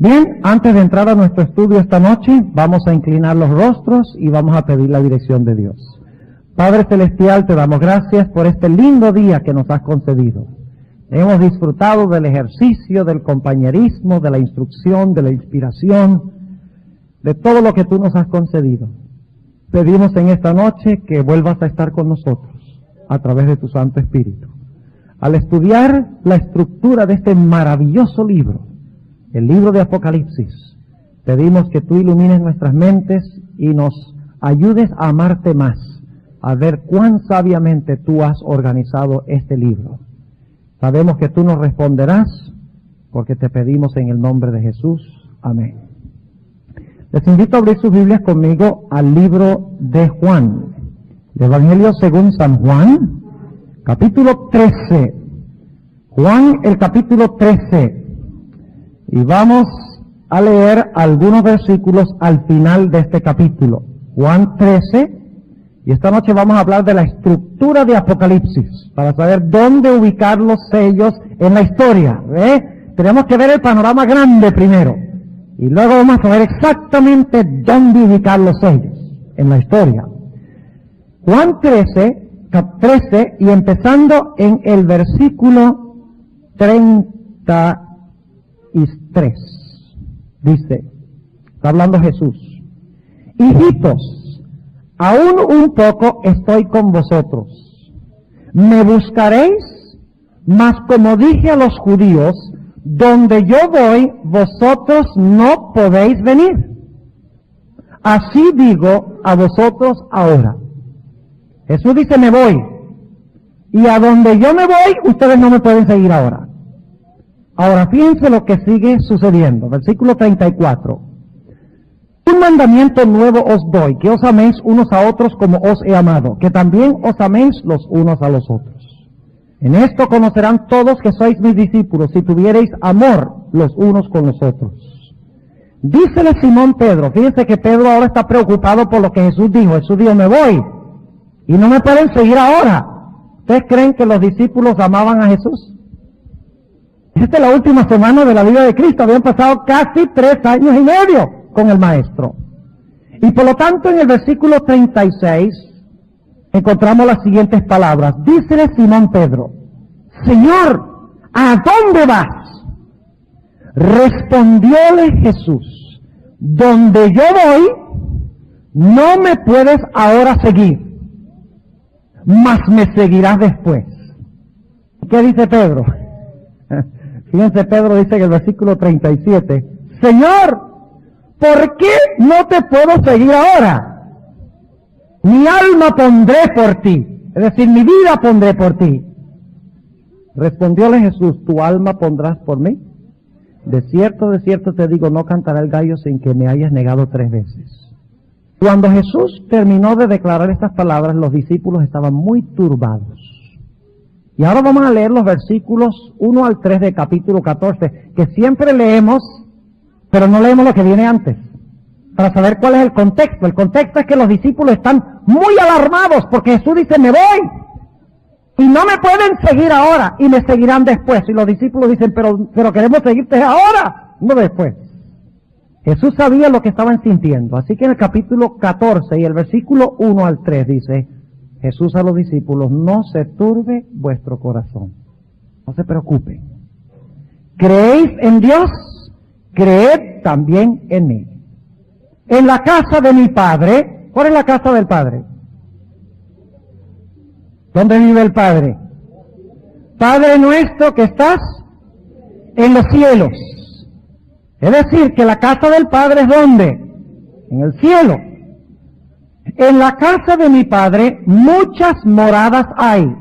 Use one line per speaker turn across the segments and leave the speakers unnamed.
Bien, antes de entrar a nuestro estudio esta noche, vamos a inclinar los rostros y vamos a pedir la dirección de Dios. Padre Celestial, te damos gracias por este lindo día que nos has concedido. Hemos disfrutado del ejercicio, del compañerismo, de la instrucción, de la inspiración, de todo lo que tú nos has concedido. Pedimos en esta noche que vuelvas a estar con nosotros a través de tu Santo Espíritu. Al estudiar la estructura de este maravilloso libro, el libro de Apocalipsis, pedimos que tú ilumines nuestras mentes y nos ayudes a amarte más, a ver cuán sabiamente tú has organizado este libro. Sabemos que tú nos responderás porque te pedimos en el nombre de Jesús. Amén. Les invito a abrir sus Biblias conmigo al libro de Juan, el Evangelio según San Juan, capítulo 13. Juan, el capítulo 13. Y vamos a leer algunos versículos al final de este capítulo. Juan 13. Y esta noche vamos a hablar de la estructura de Apocalipsis, para saber dónde ubicar los sellos en la historia. Tenemos que ver el panorama grande primero. Y luego vamos a saber exactamente dónde ubicar los sellos en la historia. Juan 13, y empezando en el versículo 33, dice, está hablando Jesús: hijitos, aún un poco estoy con vosotros. Me buscaréis, mas como dije a los judíos, donde yo voy, vosotros no podéis venir. Así digo a vosotros ahora. Jesús dice, me voy. Y a donde yo me voy, ustedes no me pueden seguir ahora. Ahora fíjense lo que sigue sucediendo. Versículo 34. Un mandamiento nuevo os doy, que os améis unos a otros como os he amado, que también os améis los unos a los otros. En esto conocerán todos que sois mis discípulos, si tuviereis amor los unos con los otros. Dícele Simón Pedro, fíjense que Pedro ahora está preocupado por lo que Jesús dijo. Jesús dijo, me voy, y no me pueden seguir ahora. ¿Ustedes creen que los discípulos amaban a Jesús? Esta es la última semana de la vida de Cristo, habían pasado casi 3 años y medio con el Maestro. Y por lo tanto en el versículo 36, encontramos las siguientes palabras. Dícele Simón Pedro, Señor, ¿a dónde vas? Respondióle Jesús, donde yo voy, no me puedes ahora seguir, mas me seguirás después. ¿Qué dice Pedro? Fíjense, Pedro dice en el versículo 37, Señor, ¿por qué no te puedo seguir ahora? Mi alma pondré por ti, es decir, mi vida pondré por ti. Respondióle Jesús, ¿tu alma pondrás por mí? De cierto te digo, no cantará el gallo sin que me hayas negado 3 veces. Cuando Jesús terminó de declarar estas palabras, los discípulos estaban muy turbados. Y ahora vamos a leer los versículos 1 al 3 del capítulo 14, que siempre leemos, pero no leemos lo que viene antes, para saber cuál es el contexto. El contexto es que los discípulos están muy alarmados porque Jesús dice, me voy y no me pueden seguir ahora y me seguirán después. Y los discípulos dicen, pero queremos seguirte ahora, no después. Jesús sabía lo que estaban sintiendo, así que en el capítulo 14 y el versículo 1 al 3 dice, Jesús a los discípulos, no se turbe vuestro corazón, no se preocupen. ¿Creéis en Dios? Creed también en mí. En la casa de mi Padre, ¿cuál es la casa del Padre? ¿Dónde vive el Padre? Padre nuestro que estás en los cielos. Es decir, que la casa del Padre es ¿dónde? En el cielo. En la casa de mi Padre muchas moradas hay.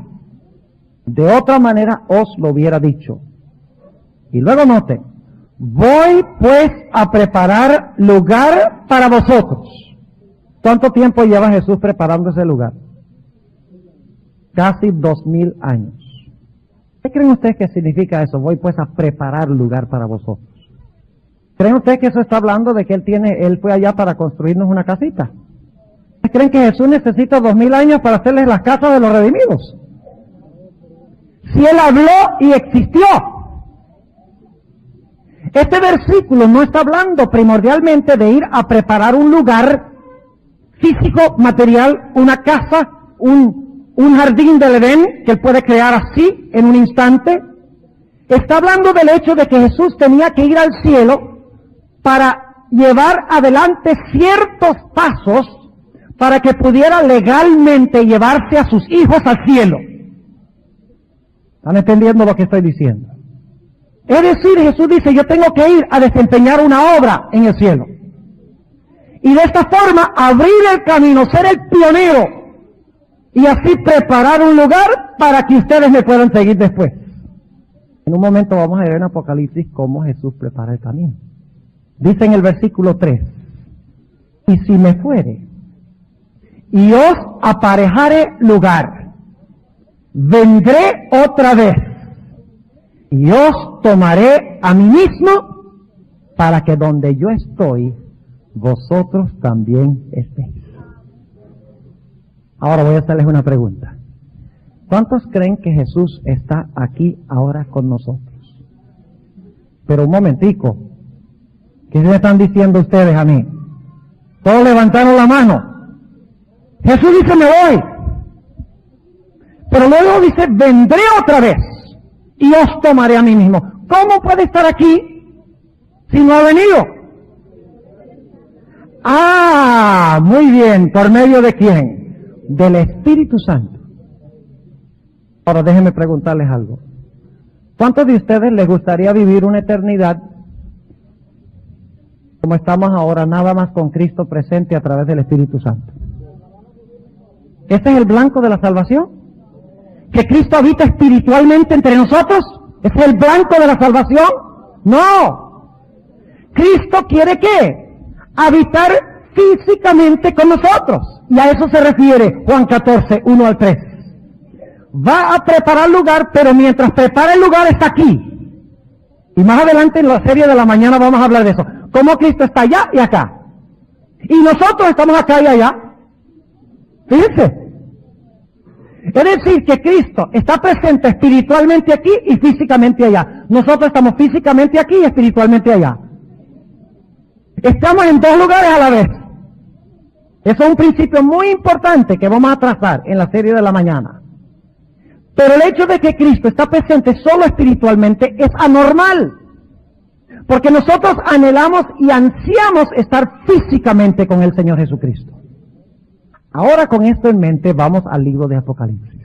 De otra manera os lo hubiera dicho. Y luego noten, voy pues a preparar lugar para vosotros. ¿Cuánto tiempo lleva Jesús preparando ese lugar? Casi 2000 años. ¿Qué creen ustedes que significa eso? Voy pues a preparar lugar para vosotros. ¿Creen ustedes que eso está hablando de que Él fue allá para construirnos una casita? ¿Creen que Jesús necesita 2000 años para hacerles las casas de los redimidos? Si Él habló y existió. Este versículo no está hablando primordialmente de ir a preparar un lugar físico, material, una casa, un jardín del Edén que él puede crear así en un instante. Está hablando del hecho de que Jesús tenía que ir al cielo para llevar adelante ciertos pasos para que pudiera legalmente llevarse a sus hijos al cielo. ¿Están entendiendo lo que estoy diciendo? Es decir, Jesús dice, yo tengo que ir a desempeñar una obra en el cielo. Y de esta forma abrir el camino, ser el pionero y así preparar un lugar para que ustedes me puedan seguir después. En un momento vamos a ver en Apocalipsis cómo Jesús prepara el camino. Dice en el versículo 3, y si me fuere, y os aparejare lugar, vendré otra vez, y os tomaré a mí mismo, para que donde yo estoy, vosotros también estéis. Ahora voy a hacerles una pregunta. ¿Cuántos creen que Jesús está aquí ahora con nosotros? Pero un momentico, ¿qué me están diciendo ustedes a mí? Todos levantaron la mano. Jesús dice, me voy. Pero luego dice, vendré otra vez y os tomaré a mí mismo. ¿Cómo puede estar aquí si no ha venido? Ah, muy bien. ¿Por medio de quién? Del Espíritu Santo. Ahora déjenme preguntarles algo. ¿Cuántos de ustedes les gustaría vivir una eternidad como estamos ahora, nada más con Cristo presente a través del Espíritu Santo? ¿Este es el blanco de la salvación? ¿Que Cristo habita espiritualmente entre nosotros? ¿Ese es el blanco de la salvación? ¡No! Cristo quiere ¿qué? Habitar físicamente con nosotros. Y a eso se refiere Juan 14, 1 al 3. Va a preparar lugar, pero mientras prepara el lugar está aquí. Y más adelante en la serie de la mañana vamos a hablar de eso. Cómo Cristo está allá y acá. Y nosotros estamos acá y allá. Fíjense. Es decir, que Cristo está presente espiritualmente aquí y físicamente allá. Nosotros estamos físicamente aquí y espiritualmente allá. Estamos en dos lugares a la vez. Eso es un principio muy importante que vamos a trazar en la serie de la mañana. Pero el hecho de que Cristo está presente solo espiritualmente es anormal. Porque nosotros anhelamos y ansiamos estar físicamente con el Señor Jesucristo. Ahora con esto en mente vamos al libro de Apocalipsis.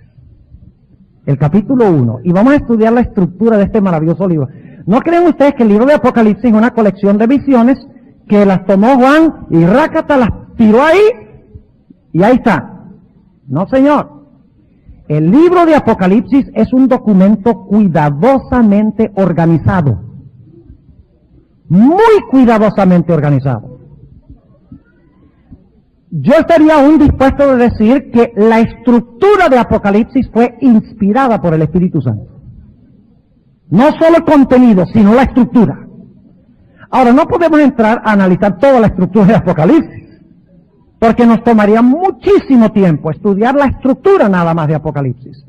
El capítulo 1. Y vamos a estudiar la estructura de este maravilloso libro. ¿No creen ustedes que el libro de Apocalipsis es una colección de visiones que las tomó Juan y rácata las tiró ahí y ahí está? No, señor. El libro de Apocalipsis es un documento cuidadosamente organizado. Muy cuidadosamente organizado. Yo estaría aún dispuesto a decir que la estructura de Apocalipsis fue inspirada por el Espíritu Santo. No solo el contenido, sino la estructura. Ahora, no podemos entrar a analizar toda la estructura de Apocalipsis, porque nos tomaría muchísimo tiempo estudiar la estructura nada más de Apocalipsis.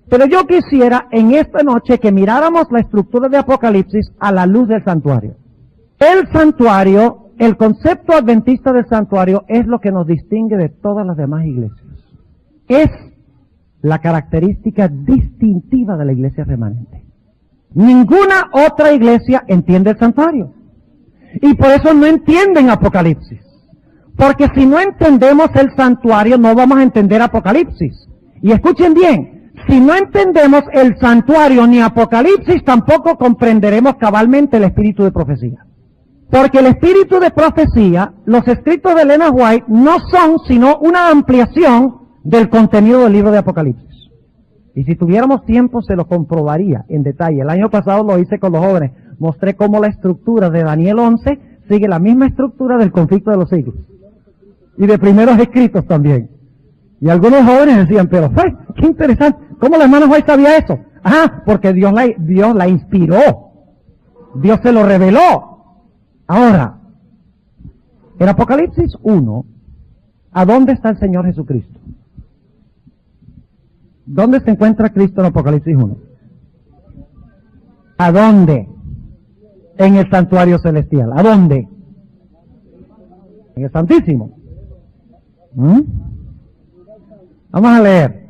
Pero yo quisiera en esta noche que miráramos la estructura de Apocalipsis a la luz del santuario. El santuario, el concepto adventista del santuario es lo que nos distingue de todas las demás iglesias. Es la característica distintiva de la iglesia remanente. Ninguna otra iglesia entiende el santuario. Y por eso no entienden Apocalipsis. Porque si no entendemos el santuario, no vamos a entender Apocalipsis. Y escuchen bien, si no entendemos el santuario ni Apocalipsis, tampoco comprenderemos cabalmente el espíritu de profecía. Porque el espíritu de profecía, los escritos de Elena White, no son sino una ampliación del contenido del libro de Apocalipsis. Y si tuviéramos tiempo se lo comprobaría en detalle. El año pasado lo hice con los jóvenes. Mostré cómo la estructura de Daniel 11 sigue la misma estructura del conflicto de los siglos. Y de primeros escritos también. Y algunos jóvenes decían, pero qué interesante, ¿cómo la hermana White sabía eso? Ah, porque Dios la inspiró. Dios se lo reveló. Ahora, en Apocalipsis 1, ¿a dónde está el Señor Jesucristo? ¿Dónde se encuentra Cristo en Apocalipsis 1? ¿A dónde? En el santuario celestial. ¿A dónde? En el Santísimo. Vamos a leer.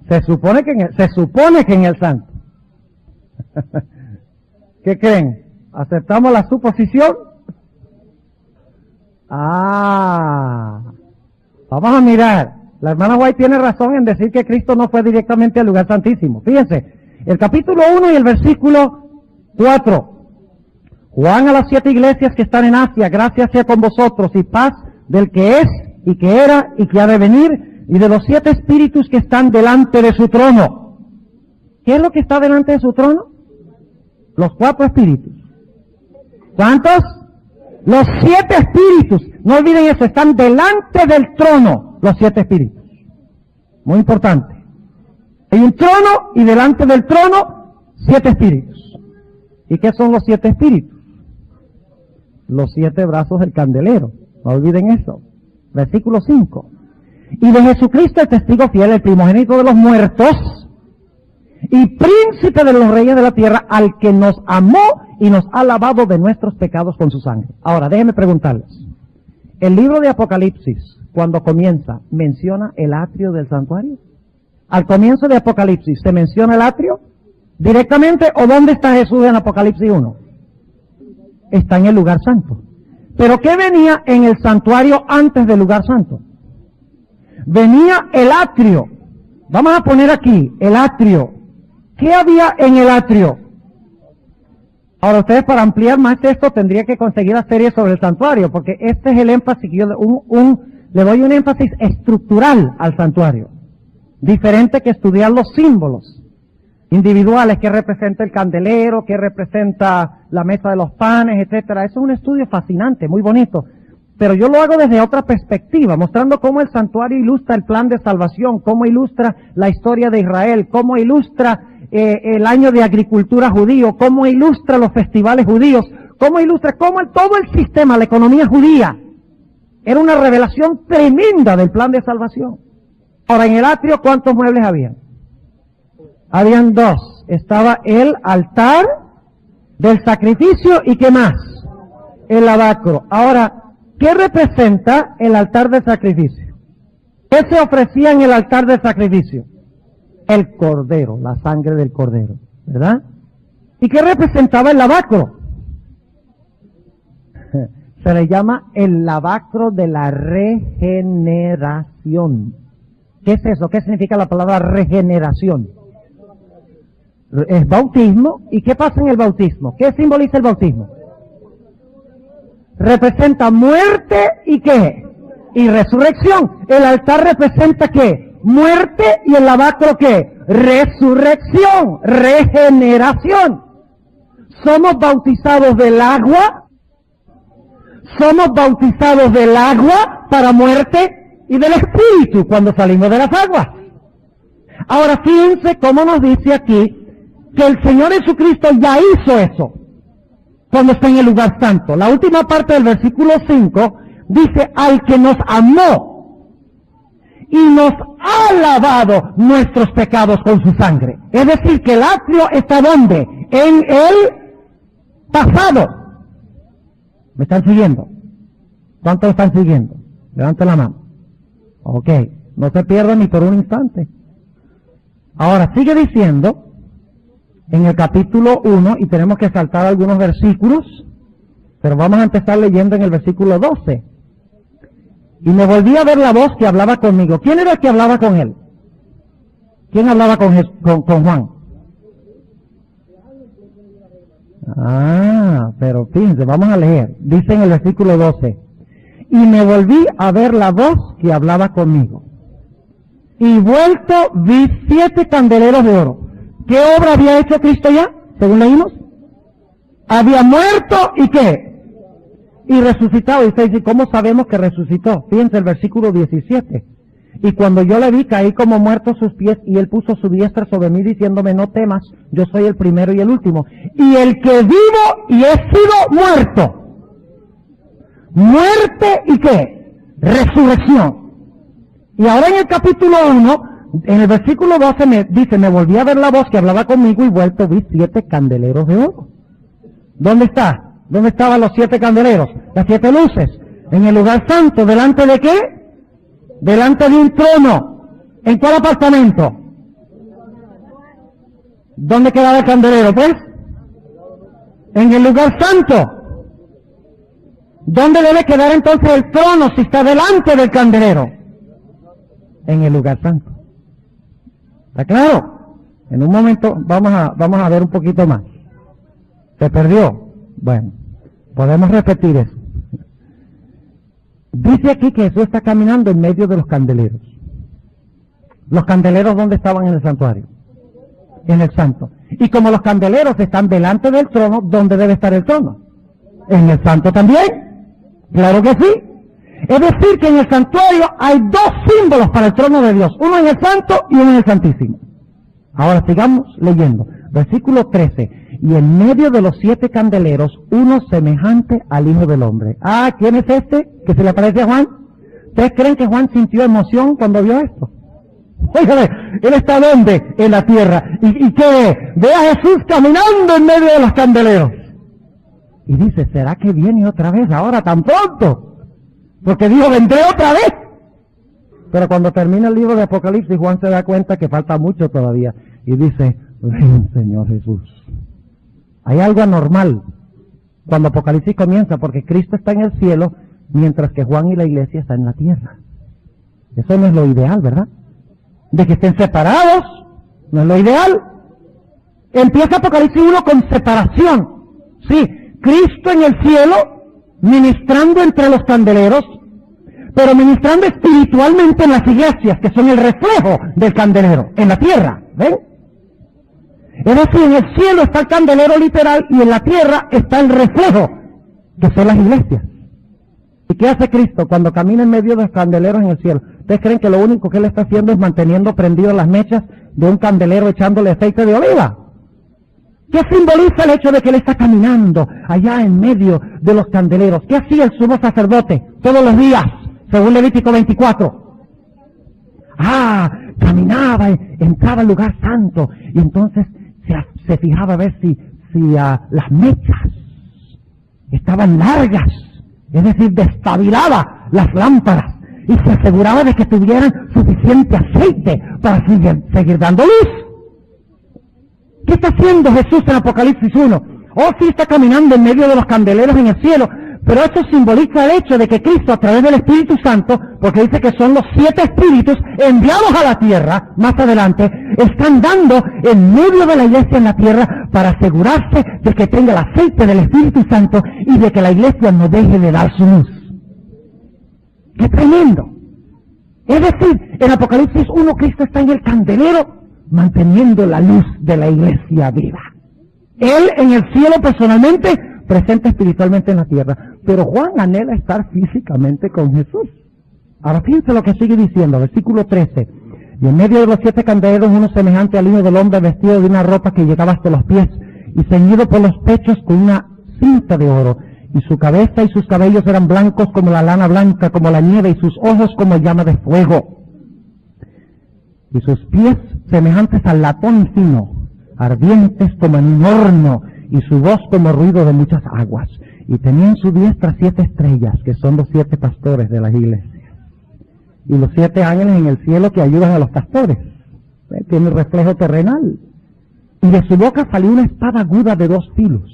Se supone que en el Santo. ¿Qué creen? ¿Aceptamos la suposición? Vamos a mirar. La hermana White tiene razón en decir que Cristo no fue directamente al lugar santísimo. Fíjense, el capítulo 1 y el versículo 4. Juan a las 7 iglesias que están en Asia, gracias sea con vosotros y paz del que es y que era y que ha de venir y de los 7 espíritus que están delante de su trono. ¿Qué es lo que está delante de su trono? Los 4 espíritus. ¿Cuántos? Los 7 espíritus. No olviden eso, están delante del trono los 7 espíritus. Muy importante. Hay un trono y delante del trono 7 espíritus. ¿Y qué son los 7 espíritus? Los 7 brazos del candelero. No olviden eso. Versículo 5. Y de Jesucristo el testigo fiel, el primogénito de los muertos y príncipe de los reyes de la tierra, al que nos amó y nos ha lavado de nuestros pecados con su sangre. Ahora, déjenme preguntarles. El libro de Apocalipsis, cuando comienza, ¿menciona el atrio del santuario? Al comienzo de Apocalipsis, ¿se menciona el atrio directamente o dónde está Jesús en Apocalipsis 1? Está en el lugar santo. ¿Pero qué venía en el santuario antes del lugar santo? Venía el atrio. Vamos a poner aquí, el atrio. ¿Qué había en el atrio? Ahora ustedes, para ampliar más esto, tendría que conseguir la serie sobre el santuario, porque este es el énfasis que yo le doy un énfasis estructural al santuario. Diferente que estudiar los símbolos individuales, que representa el candelero, que representa la mesa de los panes, etcétera. Eso es un estudio fascinante, muy bonito. Pero yo lo hago desde otra perspectiva, mostrando cómo el santuario ilustra el plan de salvación, cómo ilustra la historia de Israel, cómo ilustra el año de agricultura judío, cómo ilustra los festivales judíos, cómo ilustra todo el sistema, la economía judía. Era una revelación tremenda del plan de salvación. Ahora, en el atrio, ¿cuántos muebles había? Habían 2. Estaba el altar del sacrificio y ¿qué más? El lavacro. Ahora, ¿qué representa el altar del sacrificio? ¿Qué se ofrecía en el altar del sacrificio? El cordero, la sangre del cordero, ¿verdad? ¿Y qué representaba el lavacro? Se le llama el lavacro de la regeneración. ¿Qué es eso? ¿Qué significa la palabra regeneración? Es bautismo. ¿Y qué pasa en el bautismo? ¿Qué simboliza el bautismo? Representa muerte y ¿qué? Y resurrección. El altar representa ¿qué? Muerte y el lavacro ¿qué? Resurrección, regeneración. Somos bautizados del agua. Somos bautizados del agua para muerte y del espíritu cuando salimos de las aguas. Ahora fíjense cómo nos dice aquí que el Señor Jesucristo ya hizo eso cuando está en el lugar santo. La última parte del versículo 5 dice, al que nos amó y nos ha lavado nuestros pecados con su sangre. Es decir, que el atrio está ¿dónde? En el pasado. ¿Me están siguiendo? ¿Cuántos están siguiendo? Levanten la mano. Ok, no se pierdan ni por un instante. Ahora, sigue diciendo en el capítulo 1, y tenemos que saltar algunos versículos, pero vamos a empezar leyendo en el versículo 12. Y me volví a ver la voz que hablaba conmigo. ¿Quién era el que hablaba con él? ¿Quién hablaba con Juan? Pero fíjense, vamos a leer. Dice en el versículo 12. Y me volví a ver la voz que hablaba conmigo. Y vuelto vi 7 candeleros de oro. ¿Qué obra había hecho Cristo ya? Según leímos. Había muerto y ¿qué? Y resucitado. Y usted dice, ¿cómo sabemos que resucitó? Fíjense el versículo 17. Y cuando yo le vi, caí como muerto a sus pies, y él puso su diestra sobre mí, diciéndome, no temas, yo soy el primero y el último. Y el que vivo y he sido muerto. Muerte y ¿qué? Resurrección. Y ahora en el capítulo 1, en el versículo 12 me dice, me volví a ver la voz que hablaba conmigo y vuelto vi 7 candeleros de oro. ¿Dónde está? ¿Dónde estaban los 7 candeleros? Las 7 luces. En el lugar santo. ¿Delante de qué? Delante de un trono. ¿En cuál apartamento? ¿Dónde quedaba el candelero, pues? En el lugar santo. ¿Dónde debe quedar entonces el trono si está delante del candelero? En el lugar santo. ¿Está claro? En un momento vamos a ver un poquito más. ¿Se perdió? Bueno, podemos repetir eso. Dice aquí que Jesús está caminando en medio de los candeleros. ¿Los candeleros dónde estaban en el santuario? En el santo. Y como los candeleros están delante del trono, ¿dónde debe estar el trono? En el santo también. Claro que sí. Es decir, que en el santuario hay 2 símbolos para el trono de Dios. Uno en el santo y uno en el santísimo. Ahora sigamos leyendo. Versículo 13. Y en medio de los 7 candeleros, uno semejante al Hijo del Hombre. Ah, ¿quién es este que se le parece a Juan? ¿Ustedes creen que Juan sintió emoción cuando vio esto? Óigame, él está ¿dónde? En la tierra. ¿Y qué? Ve a Jesús caminando en medio de los candeleros. Y dice, ¿será que viene otra vez ahora tan pronto? Porque dijo, vendré otra vez. Pero cuando termina el libro de Apocalipsis, Juan se da cuenta que falta mucho todavía. Y dice, ven, Señor Jesús. Hay algo anormal cuando Apocalipsis comienza, porque Cristo está en el cielo, mientras que Juan y la iglesia están en la tierra. Eso no es lo ideal, ¿verdad? De que estén separados, no es lo ideal. Empieza Apocalipsis 1 con separación. Sí, Cristo en el cielo, ministrando entre los candeleros, pero ministrando espiritualmente en las iglesias, que son el reflejo del candelero, en la tierra, ¿ven? Es decir, en el cielo está el candelero literal y en la tierra está el reflejo, que son las iglesias. ¿Y qué hace Cristo cuando camina en medio de los candeleros en el cielo? ¿Ustedes creen que lo único que Él está haciendo es manteniendo prendidas las mechas de un candelero echándole aceite de oliva? ¿Qué simboliza el hecho de que Él está caminando allá en medio de los candeleros? ¿Qué hacía el sumo sacerdote todos los días, según Levítico 24? Caminaba, entraba al lugar santo y entonces se fijaba a ver si las mechas estaban largas, es decir, destabilaba las lámparas y se aseguraba de que tuvieran suficiente aceite para seguir dando luz. ¿Qué está haciendo Jesús en Apocalipsis 1? Sí está caminando en medio de los candeleros en el cielo, pero eso simboliza el hecho de que Cristo, a través del Espíritu Santo, porque dice que son los 7 espíritus enviados a la tierra, más adelante, están dando en medio de la iglesia en la tierra para asegurarse de que tenga el aceite del Espíritu Santo y de que la iglesia no deje de dar su luz. ¡Qué tremendo! Es decir, en Apocalipsis 1 Cristo está en el candelero manteniendo la luz de la iglesia viva. Él en el cielo personalmente, presente espiritualmente en la tierra. Pero Juan anhela estar físicamente con Jesús. Ahora fíjense lo que sigue diciendo, versículo 13. Y en medio de los 7 candeleros, uno semejante al Hijo del Hombre, vestido de una ropa que llegaba hasta los pies, y ceñido por los pechos con una cinta de oro. Y su cabeza y sus cabellos eran blancos como la lana blanca, como la nieve, y sus ojos como llama de fuego. Y sus pies semejantes al latón fino, ardientes como en un horno, y su voz como ruido de muchas aguas. Y tenía en su diestra 7 estrellas, que son los 7 pastores de las iglesias. Y los 7 ángeles en el cielo que ayudan a los pastores. Tiene reflejo terrenal. Y de su boca salió una espada aguda de 2 filos.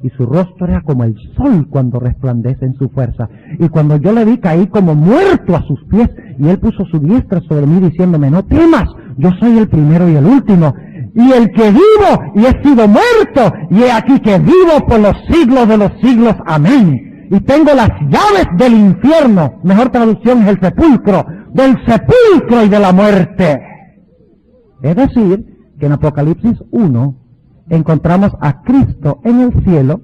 Y su rostro era como el sol cuando resplandece en su fuerza. Y cuando yo le vi, caí como muerto a sus pies. Y él puso su diestra sobre mí diciéndome, no temas, yo soy el primero y el último. Y el que vivo y he sido muerto. Y he aquí que vivo por los siglos de los siglos. Amén. Y tengo las llaves del infierno. Mejor traducción es el sepulcro. Del sepulcro y de la muerte. Es decir, que en Apocalipsis 1 encontramos a Cristo en el cielo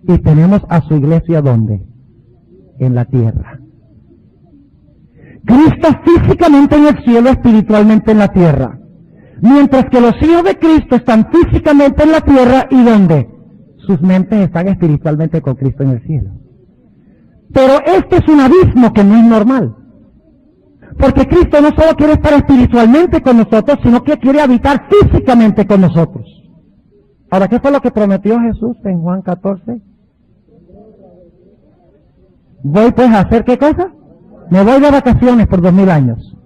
y tenemos a su iglesia ¿dónde? En la tierra. Cristo físicamente en el cielo, espiritualmente en la tierra. Mientras que los hijos de Cristo están físicamente en la tierra y ¿dónde? Sus mentes están espiritualmente con Cristo en el cielo. Pero este es un abismo que no es normal. Porque Cristo no solo quiere estar espiritualmente con nosotros, sino que quiere habitar físicamente con nosotros. Ahora, ¿qué fue lo que prometió Jesús en Juan 14? Voy pues a hacer ¿qué cosa? Me voy de vacaciones por 2000 años.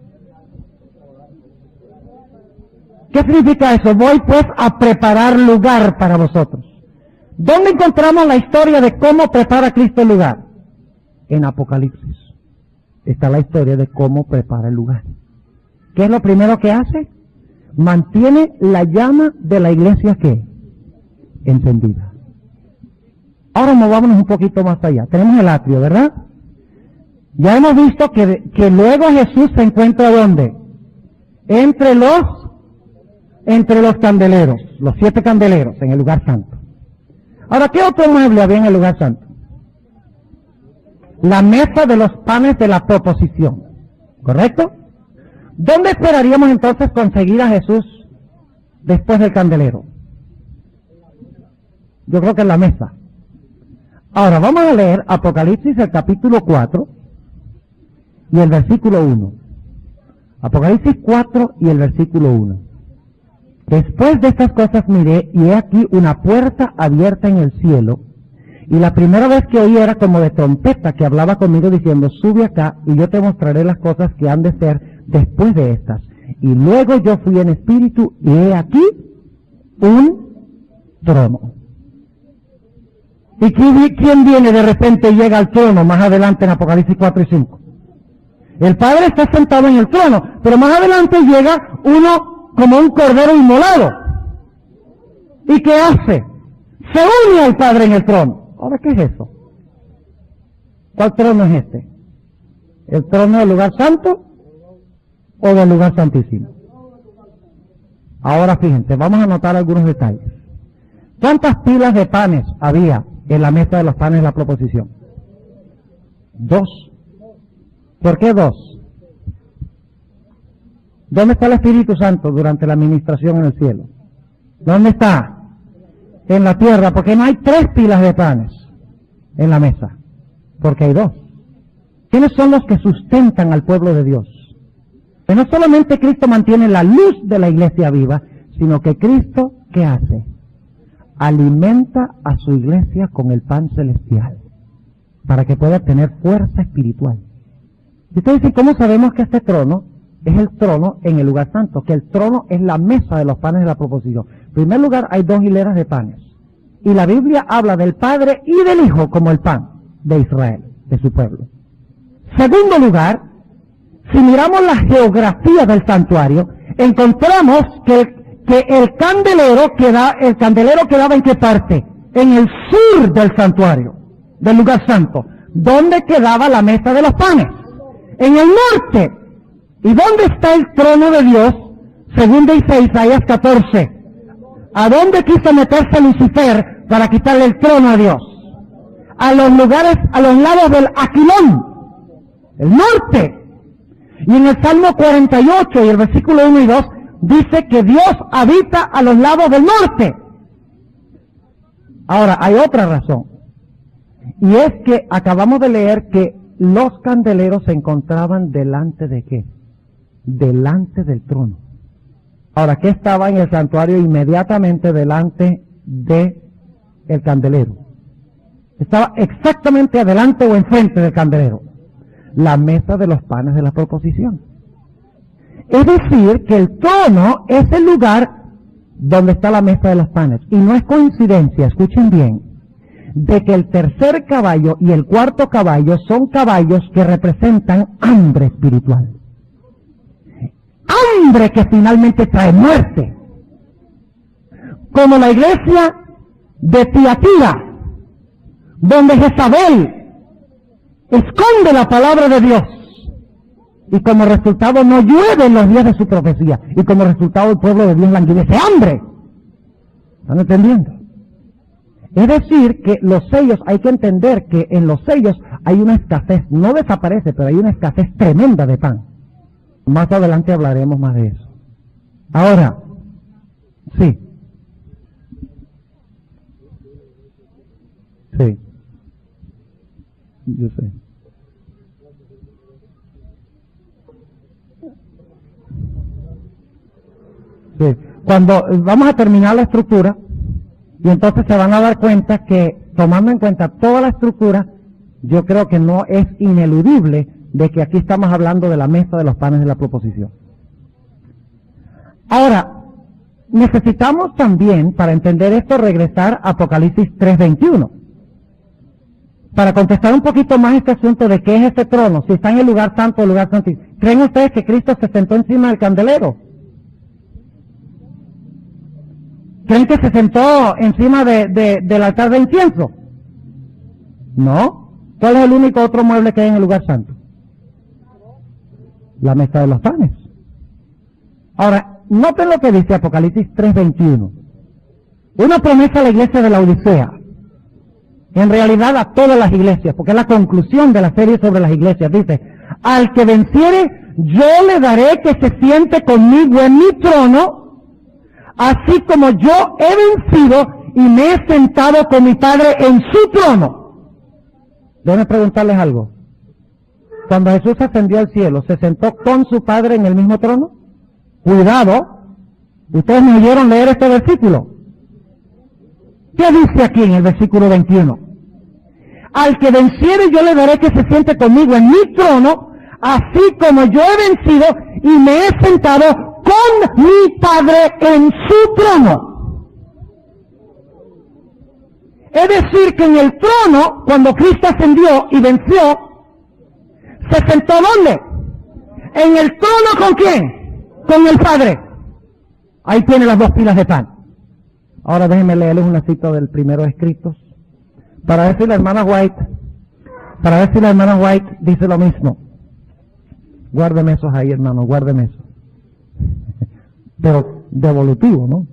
¿Qué significa eso? Voy pues a preparar lugar para vosotros. ¿Dónde encontramos la historia de cómo prepara Cristo el lugar? En Apocalipsis. Está la historia de cómo prepara el lugar. ¿Qué es lo primero que hace? Mantiene la llama de la iglesia ¿qué? Encendida. Ahora movámonos un poquito más allá. Tenemos el atrio, ¿verdad? Ya hemos visto que luego Jesús se encuentra ¿dónde? Entre los candeleros, los 7 candeleros en el lugar santo. Ahora, ¿qué otro mueble había en el lugar santo? La mesa de los panes de la proposición, ¿correcto? ¿Dónde esperaríamos entonces conseguir a Jesús después del candelero? Yo creo que en la mesa. Ahora, vamos a leer Apocalipsis, el capítulo 4 y el versículo 1. Apocalipsis 4 y el versículo 1. Después de estas cosas miré, y he aquí una puerta abierta en el cielo, y la primera vez que oí era como de trompeta que hablaba conmigo diciendo, sube acá, y yo te mostraré las cosas que han de ser después de estas. Y luego yo fui en espíritu, y he aquí un trono. ¿Y quién viene de repente y llega al trono más adelante en Apocalipsis 4 y 5? El Padre está sentado en el trono, pero más adelante llega uno como un cordero inmolado. ¿Y qué hace? Se une al Padre en el trono. Ahora, ¿qué es eso? ¿Cuál trono es este? ¿El trono del lugar santo o del lugar santísimo? Ahora fíjense, vamos a anotar algunos detalles. ¿Cuántas pilas de panes había en la mesa de los panes de la proposición? 2. ¿Por qué 2? ¿Dónde está el Espíritu Santo durante la administración en el cielo? ¿Dónde está? En la tierra, porque no hay 3 pilas de panes en la mesa, porque hay 2. ¿Quiénes son los que sustentan al pueblo de Dios? Que no solamente Cristo mantiene la luz de la iglesia viva, sino que Cristo, ¿qué hace? Alimenta a su iglesia con el pan celestial, para que pueda tener fuerza espiritual. Y ustedes dicen, ¿cómo sabemos que este trono es el trono en el lugar santo? Que el trono es la mesa de los panes de la proposición. En primer lugar, hay 2 hileras de panes. Y la Biblia habla del Padre y del Hijo como el pan de Israel, de su pueblo. Segundo lugar, si miramos la geografía del santuario, encontramos que el candelero quedaba ¿en qué parte? En el sur del santuario, del lugar santo. ¿Dónde quedaba la mesa de los panes? En el norte. ¿Y dónde está el trono de Dios? Según dice Isaías 14. ¿A dónde quiso meterse Lucifer para quitarle el trono a Dios? A los lugares, a los lados del Aquilón, el norte. Y en el Salmo 48 y el versículo 1 y 2 dice que Dios habita a los lados del norte. Ahora, hay otra razón. Y es que acabamos de leer que los candeleros se encontraban delante de ¿qué? Delante del trono. Ahora, ¿qué estaba en el santuario inmediatamente delante de el candelero? Estaba exactamente adelante o enfrente del candelero. La mesa de los panes de la proposición. Es decir, que el trono es el lugar donde está la mesa de los panes. Y no es coincidencia, escuchen bien, de que el tercer caballo y el cuarto caballo son caballos que representan hambre espiritual. Hambre que finalmente trae muerte. Como la iglesia de Tiatira, donde Jezabel esconde la palabra de Dios. Y como resultado no llueve en los días de su profecía. Y como resultado el pueblo de Dios languidece hambre. ¿Están entendiendo? Es decir, que los sellos, hay que entender que en los sellos hay una escasez, no desaparece, pero hay una escasez tremenda de pan. Más adelante hablaremos más de eso. Ahora, sí. Sí. Yo sé. Sí. Cuando vamos a terminar la estructura, Y entonces se van a dar cuenta que, tomando en cuenta toda la estructura, yo creo que no es ineludible de que aquí estamos hablando de la mesa de los panes de la proposición. Ahora, necesitamos también, para entender esto, regresar a Apocalipsis 3:21. Para contestar un poquito más este asunto de qué es este trono, si está en el lugar santo o el lugar santísimo. ¿Creen ustedes que Cristo se sentó encima del candelero? ¿Creen que se sentó encima del altar de incienso? No. ¿Cuál es el único otro mueble que hay en el lugar santo? La mesa de los panes. Ahora, noten lo que dice Apocalipsis 3:21. Una promesa a la iglesia de la Odisea. En realidad a todas las iglesias, porque es la conclusión de la serie sobre las iglesias. Dice, al que venciere, yo le daré que se siente conmigo en mi trono, así como yo he vencido y me he sentado con mi Padre en su trono. Déjenme preguntarles algo. Cuando Jesús ascendió al cielo, ¿se sentó con su Padre en el mismo trono? Cuidado, ustedes me oyeron leer este versículo. ¿Qué dice aquí en el versículo 21? Al que venciere yo le daré que se siente conmigo en mi trono, así como yo he vencido y me he sentado con mi Padre en su trono. Es decir, que en el trono, cuando Cristo ascendió y venció, ¿se sentó dónde? En el trono, ¿con quién? Con el Padre. Ahí tiene las dos pilas de pan. Ahora déjenme leerles una cita del primero escritos. Para ver si la hermana White dice lo mismo. Guárdeme esos ahí, hermano, guárdeme eso. Pero devolutivo, ¿no?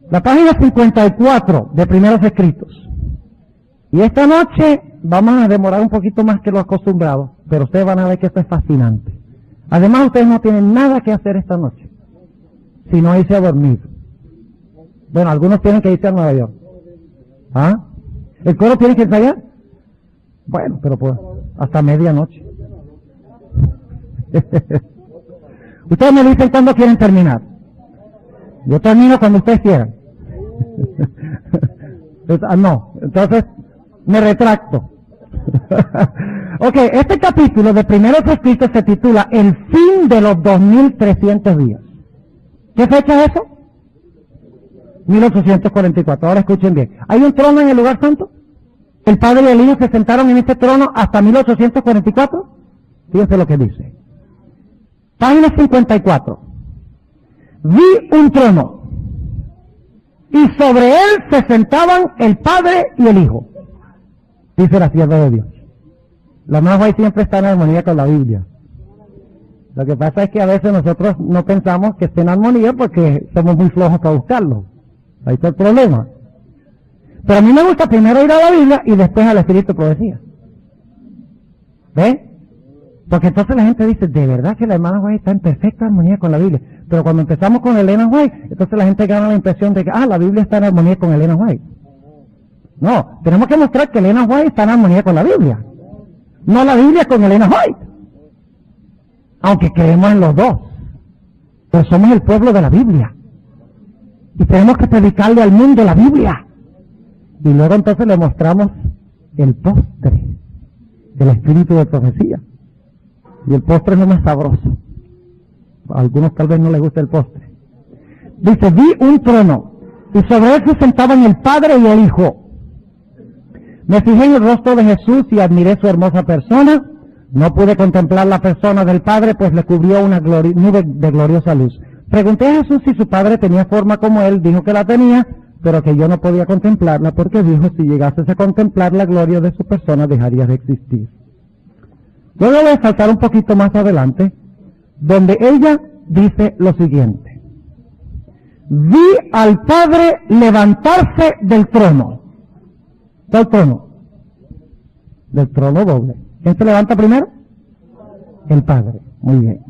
La página 54 de Primeros Escritos. Y esta noche vamos a demorar un poquito más que lo acostumbrado, pero ustedes van a ver que esto es fascinante. Además, ustedes no tienen nada que hacer esta noche, sino irse a dormir. Bueno, algunos tienen que irse a Nueva York. ¿Ah? ¿El coro tiene que ensayar? Bueno, pero pues hasta medianoche. Ustedes me dicen cuándo quieren terminar. Yo termino cuando ustedes quieran. No, entonces me retracto. Ok, este capítulo de Primeros Escritos se titula El fin de los 2300 días. ¿Qué fecha es eso? 1844. Ahora escuchen bien. ¿Hay un trono en el lugar santo? ¿El Padre y el Hijo se sentaron en este trono hasta 1844? Fíjense lo que dice. Página 54. Vi un trono, y sobre él se sentaban el Padre y el Hijo. Dice la sierva de Dios. La hermana White siempre está en armonía con la Biblia. Lo que pasa es que a veces nosotros no pensamos que esté en armonía porque somos muy flojos para buscarlo. Ahí está el problema. Pero a mí me gusta primero ir a la Biblia y después al Espíritu de Profecía. ¿Ve? Porque entonces la gente dice, de verdad que la hermana White está en perfecta armonía con la Biblia. Pero cuando empezamos con Elena White, entonces la gente gana la impresión de que, la Biblia está en armonía con Elena White. No, tenemos que mostrar que Elena White está en armonía con la Biblia. No la Biblia con Elena White. Aunque creemos en los dos. Pero somos el pueblo de la Biblia. Y tenemos que predicarle al mundo la Biblia. Y luego entonces le mostramos el postre del Espíritu de Profecía. Y el postre es lo más sabroso. A algunos tal vez no les gusta el postre. Dice, vi un trono, y sobre él se sentaban el Padre y el Hijo. Me fijé en el rostro de Jesús y admiré su hermosa persona. No pude contemplar la persona del Padre, pues le cubrió una nube de gloriosa luz. Pregunté a Jesús si su Padre tenía forma como él. Dijo que la tenía, pero que yo no podía contemplarla, porque dijo, si llegases a contemplar la gloria de su persona, dejaría de existir. Luego voy a saltar un poquito más adelante, donde ella dice lo siguiente. Vi al Padre levantarse del trono. ¿Del trono? Del trono doble. ¿Quién se levanta primero? El Padre. Muy bien.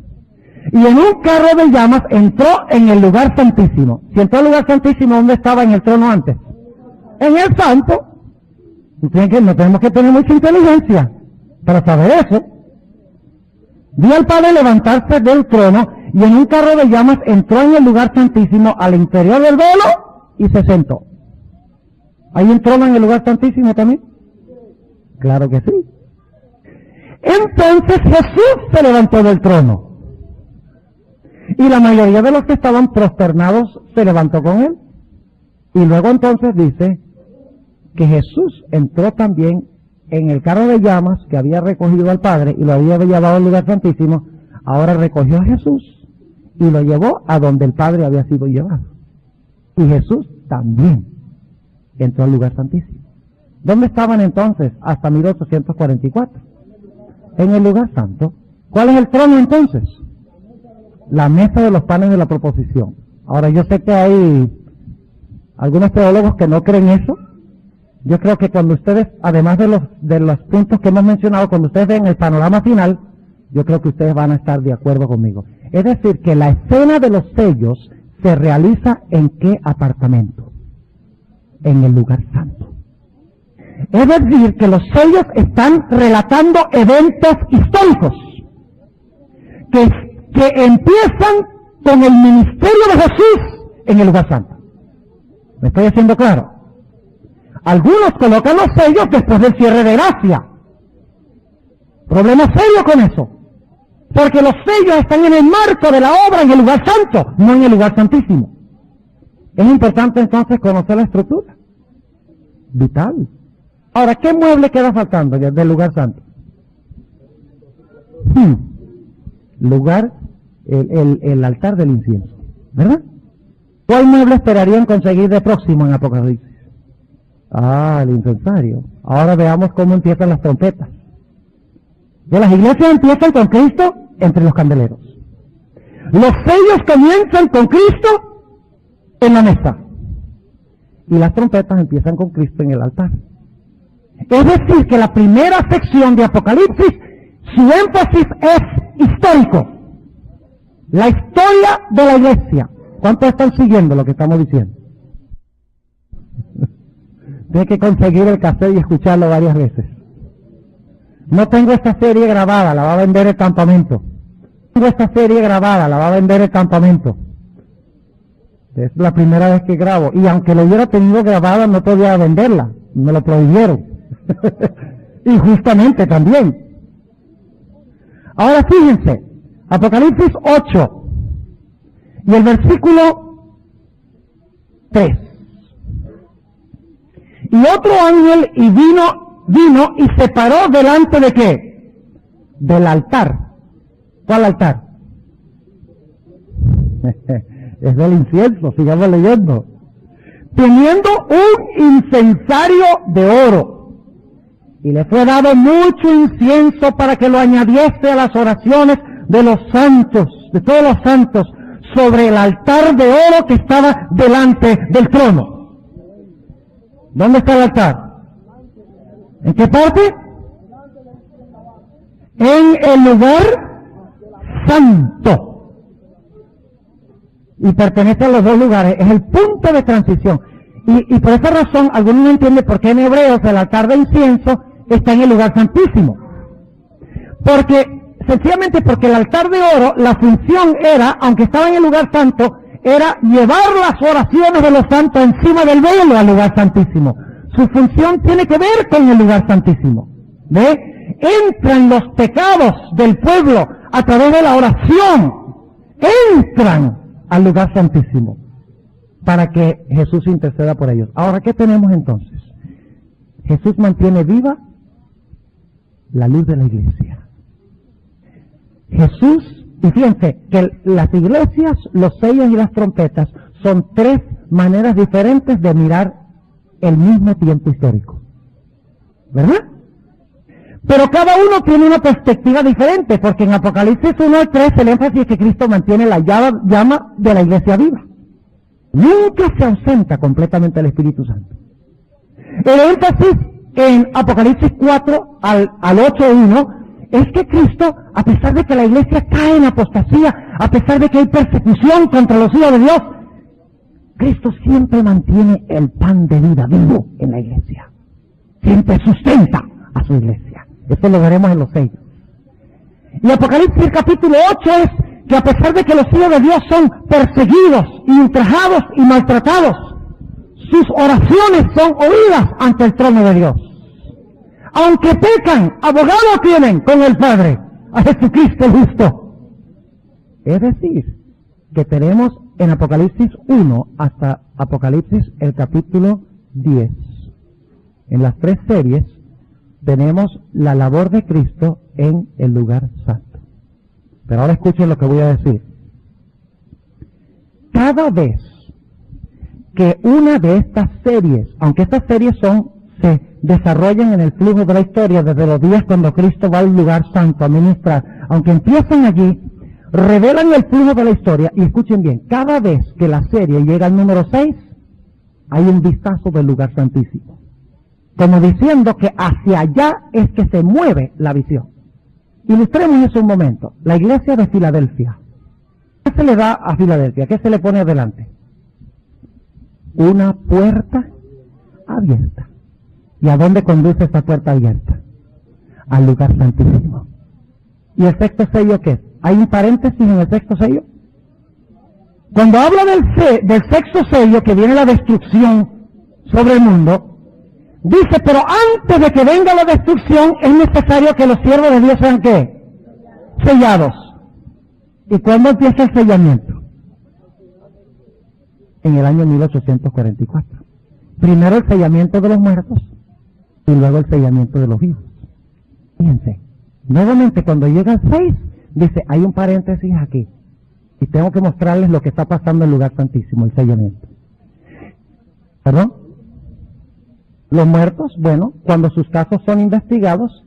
Y en un carro de llamas entró en el lugar santísimo. Si entró al lugar santísimo, ¿dónde estaba en el trono antes? En el santo. No tenemos que tener mucha inteligencia para saber eso. Vi al Padre levantarse del trono y en un carro de llamas entró en el lugar santísimo al interior del velo y se sentó. ¿Ahí entró en el lugar santísimo también? Claro que sí. Entonces Jesús se levantó del trono. Y la mayoría de los que estaban prosternados se levantó con él. Y luego entonces dice que Jesús entró también en el carro de llamas que había recogido al Padre y lo había llevado al lugar santísimo. Ahora recogió a Jesús y lo llevó a donde el Padre había sido llevado. Y Jesús también entró al lugar santísimo. ¿Dónde estaban entonces hasta 1844? En el lugar santo. ¿Cuál es el trono entonces? La mesa de los panes de la proposición. Ahora yo sé que hay algunos teólogos que no creen eso. Yo creo que cuando ustedes, además de los puntos que hemos mencionado, cuando ustedes ven el panorama final, yo creo que ustedes van a estar de acuerdo conmigo. Es decir, que la escena de los sellos se realiza ¿en qué apartamento? En el lugar santo. Es decir, que los sellos están relatando eventos históricos que empiezan con el ministerio de Jesús en el lugar santo. ¿Me estoy haciendo claro? Algunos colocan los sellos después del cierre de gracia. Problema serio con eso. Porque los sellos están en el marco de la obra en el lugar santo, no en el lugar santísimo. Es importante entonces conocer la estructura. Vital. Ahora, ¿qué mueble queda faltando del lugar santo? El altar del incienso, ¿verdad? ¿Cuál mueble esperarían conseguir de próximo en Apocalipsis? El incensario. Ahora veamos cómo empiezan las trompetas. De las iglesias empiezan con Cristo entre los candeleros. Los sellos comienzan con Cristo en la mesa. Y las trompetas empiezan con Cristo en el altar. Es decir, que la primera sección de Apocalipsis, su énfasis es histórico. La historia de la iglesia. ¿Cuántos están siguiendo lo que estamos diciendo? Tiene que conseguir el cassette y escucharlo varias veces. No tengo esta serie grabada, la va a vender el campamento. Tengo esta serie grabada, la va a vender el campamento. Es la primera vez que grabo. Y aunque lo hubiera tenido grabada, no podía venderla. Me lo prohibieron. Y justamente también. Ahora fíjense, Apocalipsis 8 y el versículo 3. Y otro ángel vino y se paró delante de ¿qué? Del altar. ¿Cuál altar? Es del incienso, sigamos leyendo. Teniendo un incensario de oro. Y le fue dado mucho incienso para que lo añadiese a las oraciones de los santos, de todos los santos, sobre el altar de oro que estaba delante del trono. ¿Dónde está el altar? ¿En qué parte? En el lugar santo. Y pertenece a los dos lugares. Es el punto de transición. Y por esa razón, algunos no entienden por qué en Hebreos el altar de incienso está en el lugar santísimo. Sencillamente porque el altar de oro, la función era, aunque estaba en el lugar santo, era llevar las oraciones de los santos encima del velo al lugar santísimo. Su función tiene que ver con el lugar santísimo. ¿Ve? Entran los pecados del pueblo a través de la oración. Entran al lugar santísimo para que Jesús interceda por ellos. Ahora, ¿qué tenemos entonces? Jesús mantiene viva la luz de la iglesia. Jesús, y fíjense que las iglesias, los sellos y las trompetas son tres maneras diferentes de mirar el mismo tiempo histórico. ¿Verdad? Pero cada uno tiene una perspectiva diferente, porque en Apocalipsis 1 y 3 el énfasis es que Cristo mantiene la llama de la iglesia viva. Nunca se ausenta completamente el Espíritu Santo. El énfasis en Apocalipsis 4 al 8:1 es que Cristo, a pesar de que la iglesia cae en apostasía, a pesar de que hay persecución contra los hijos de Dios, Cristo siempre mantiene el pan de vida vivo en la iglesia. Siempre sustenta a su iglesia. Esto lo veremos en los sellos. Y Apocalipsis capítulo 8 es que a pesar de que los hijos de Dios son perseguidos, y ultrajados y maltratados, sus oraciones son oídas ante el trono de Dios. Aunque pecan, abogado tienen con el Padre, a Jesucristo el justo. Es decir, que tenemos en Apocalipsis 1 hasta Apocalipsis el capítulo 10. En las 3 series tenemos la labor de Cristo en el lugar santo. Pero ahora escuchen lo que voy a decir. Cada vez que una de estas series, aunque estas series se desarrollan en el flujo de la historia desde los días cuando Cristo va al lugar santo a ministrar, aunque empiezan allí, revelan el flujo de la historia, y escuchen bien, cada vez que la serie llega al número 6, hay un vistazo del lugar santísimo. Como diciendo que hacia allá es que se mueve la visión. Ilustremos eso un momento. La iglesia de Filadelfia. ¿Qué se le da a Filadelfia? ¿Qué se le pone adelante? Una puerta abierta. ¿Y a dónde conduce esa puerta abierta? Al lugar santísimo. ¿Y el sexto sello qué es? ¿Hay un paréntesis en el sexto sello? Cuando habla del sexto sello, que viene la destrucción sobre el mundo, dice, pero antes de que venga la destrucción, es necesario que los siervos de Dios sean ¿qué? Sellados. ¿Y cuándo empieza el sellamiento? En el año 1844. Primero el sellamiento de los muertos y luego el sellamiento de los vivos. Fíjense, nuevamente cuando llega el 6, dice, hay un paréntesis aquí. Y tengo que mostrarles lo que está pasando en el lugar santísimo, el sellamiento. ¿Perdón? Los muertos, bueno, cuando sus casos son investigados,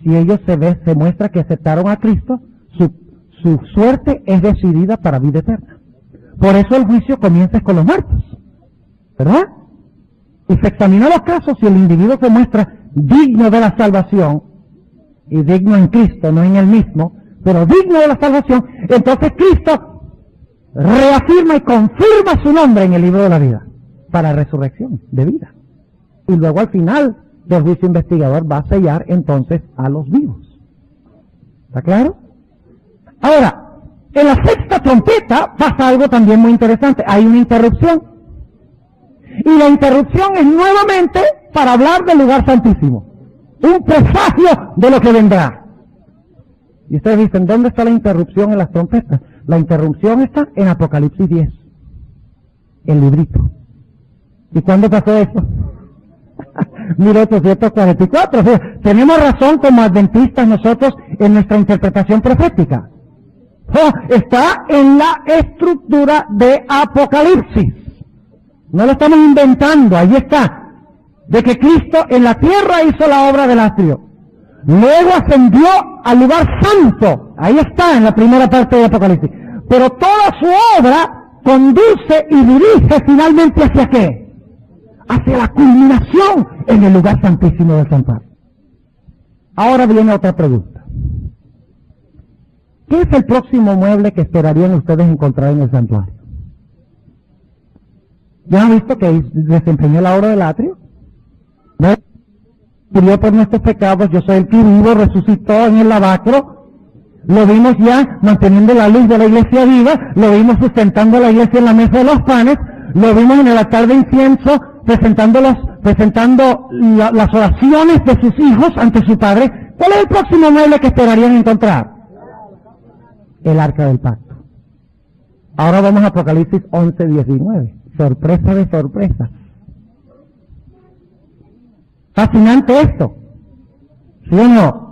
si ellos se muestra que aceptaron a Cristo, su suerte es decidida para vida eterna. Por eso el juicio comienza con los muertos, ¿verdad? Y se examinan los casos, si el individuo se muestra digno de la salvación, y digno en Cristo, no en él mismo, pero digno de la salvación, entonces Cristo reafirma y confirma su nombre en el libro de la vida, para resurrección de vida. Y luego al final del juicio investigador va a sellar entonces a los vivos. ¿Está claro? Ahora, en la sexta trompeta pasa algo también muy interesante. Hay una interrupción. Y la interrupción es nuevamente para hablar del lugar santísimo. Un presagio de lo que vendrá. Y ustedes dicen, ¿dónde está la interrupción en las trompetas? La interrupción está en Apocalipsis 10. El librito. ¿Y cuándo pasó eso? 1844. O sea, tenemos razón como adventistas nosotros en nuestra interpretación profética. Está en la estructura de Apocalipsis. No lo estamos inventando, ahí está. De que Cristo en la tierra hizo la obra del atrio. Luego ascendió al lugar santo. Ahí está en la primera parte de Apocalipsis. Pero toda su obra conduce y dirige finalmente ¿hacia qué? Hacia la culminación en el lugar santísimo del santuario. Ahora viene otra pregunta. ¿Qué es el próximo mueble que esperarían ustedes encontrar en el santuario? ¿Ya han visto que desempeñó la obra del atrio? ¿No? Murió por nuestros pecados, yo soy el que vivo, resucitó en el lavacro. Lo vimos ya manteniendo la luz de la iglesia viva, lo vimos sustentando la iglesia en la mesa de los panes, lo vimos en el altar de incienso, presentando las oraciones de sus hijos ante su padre. ¿Cuál es el próximo mueble que esperarían encontrar? El arca del pacto. Ahora vamos a Apocalipsis 11:19. Sorpresa de sorpresas. Fascinante esto. ¿Sí o no?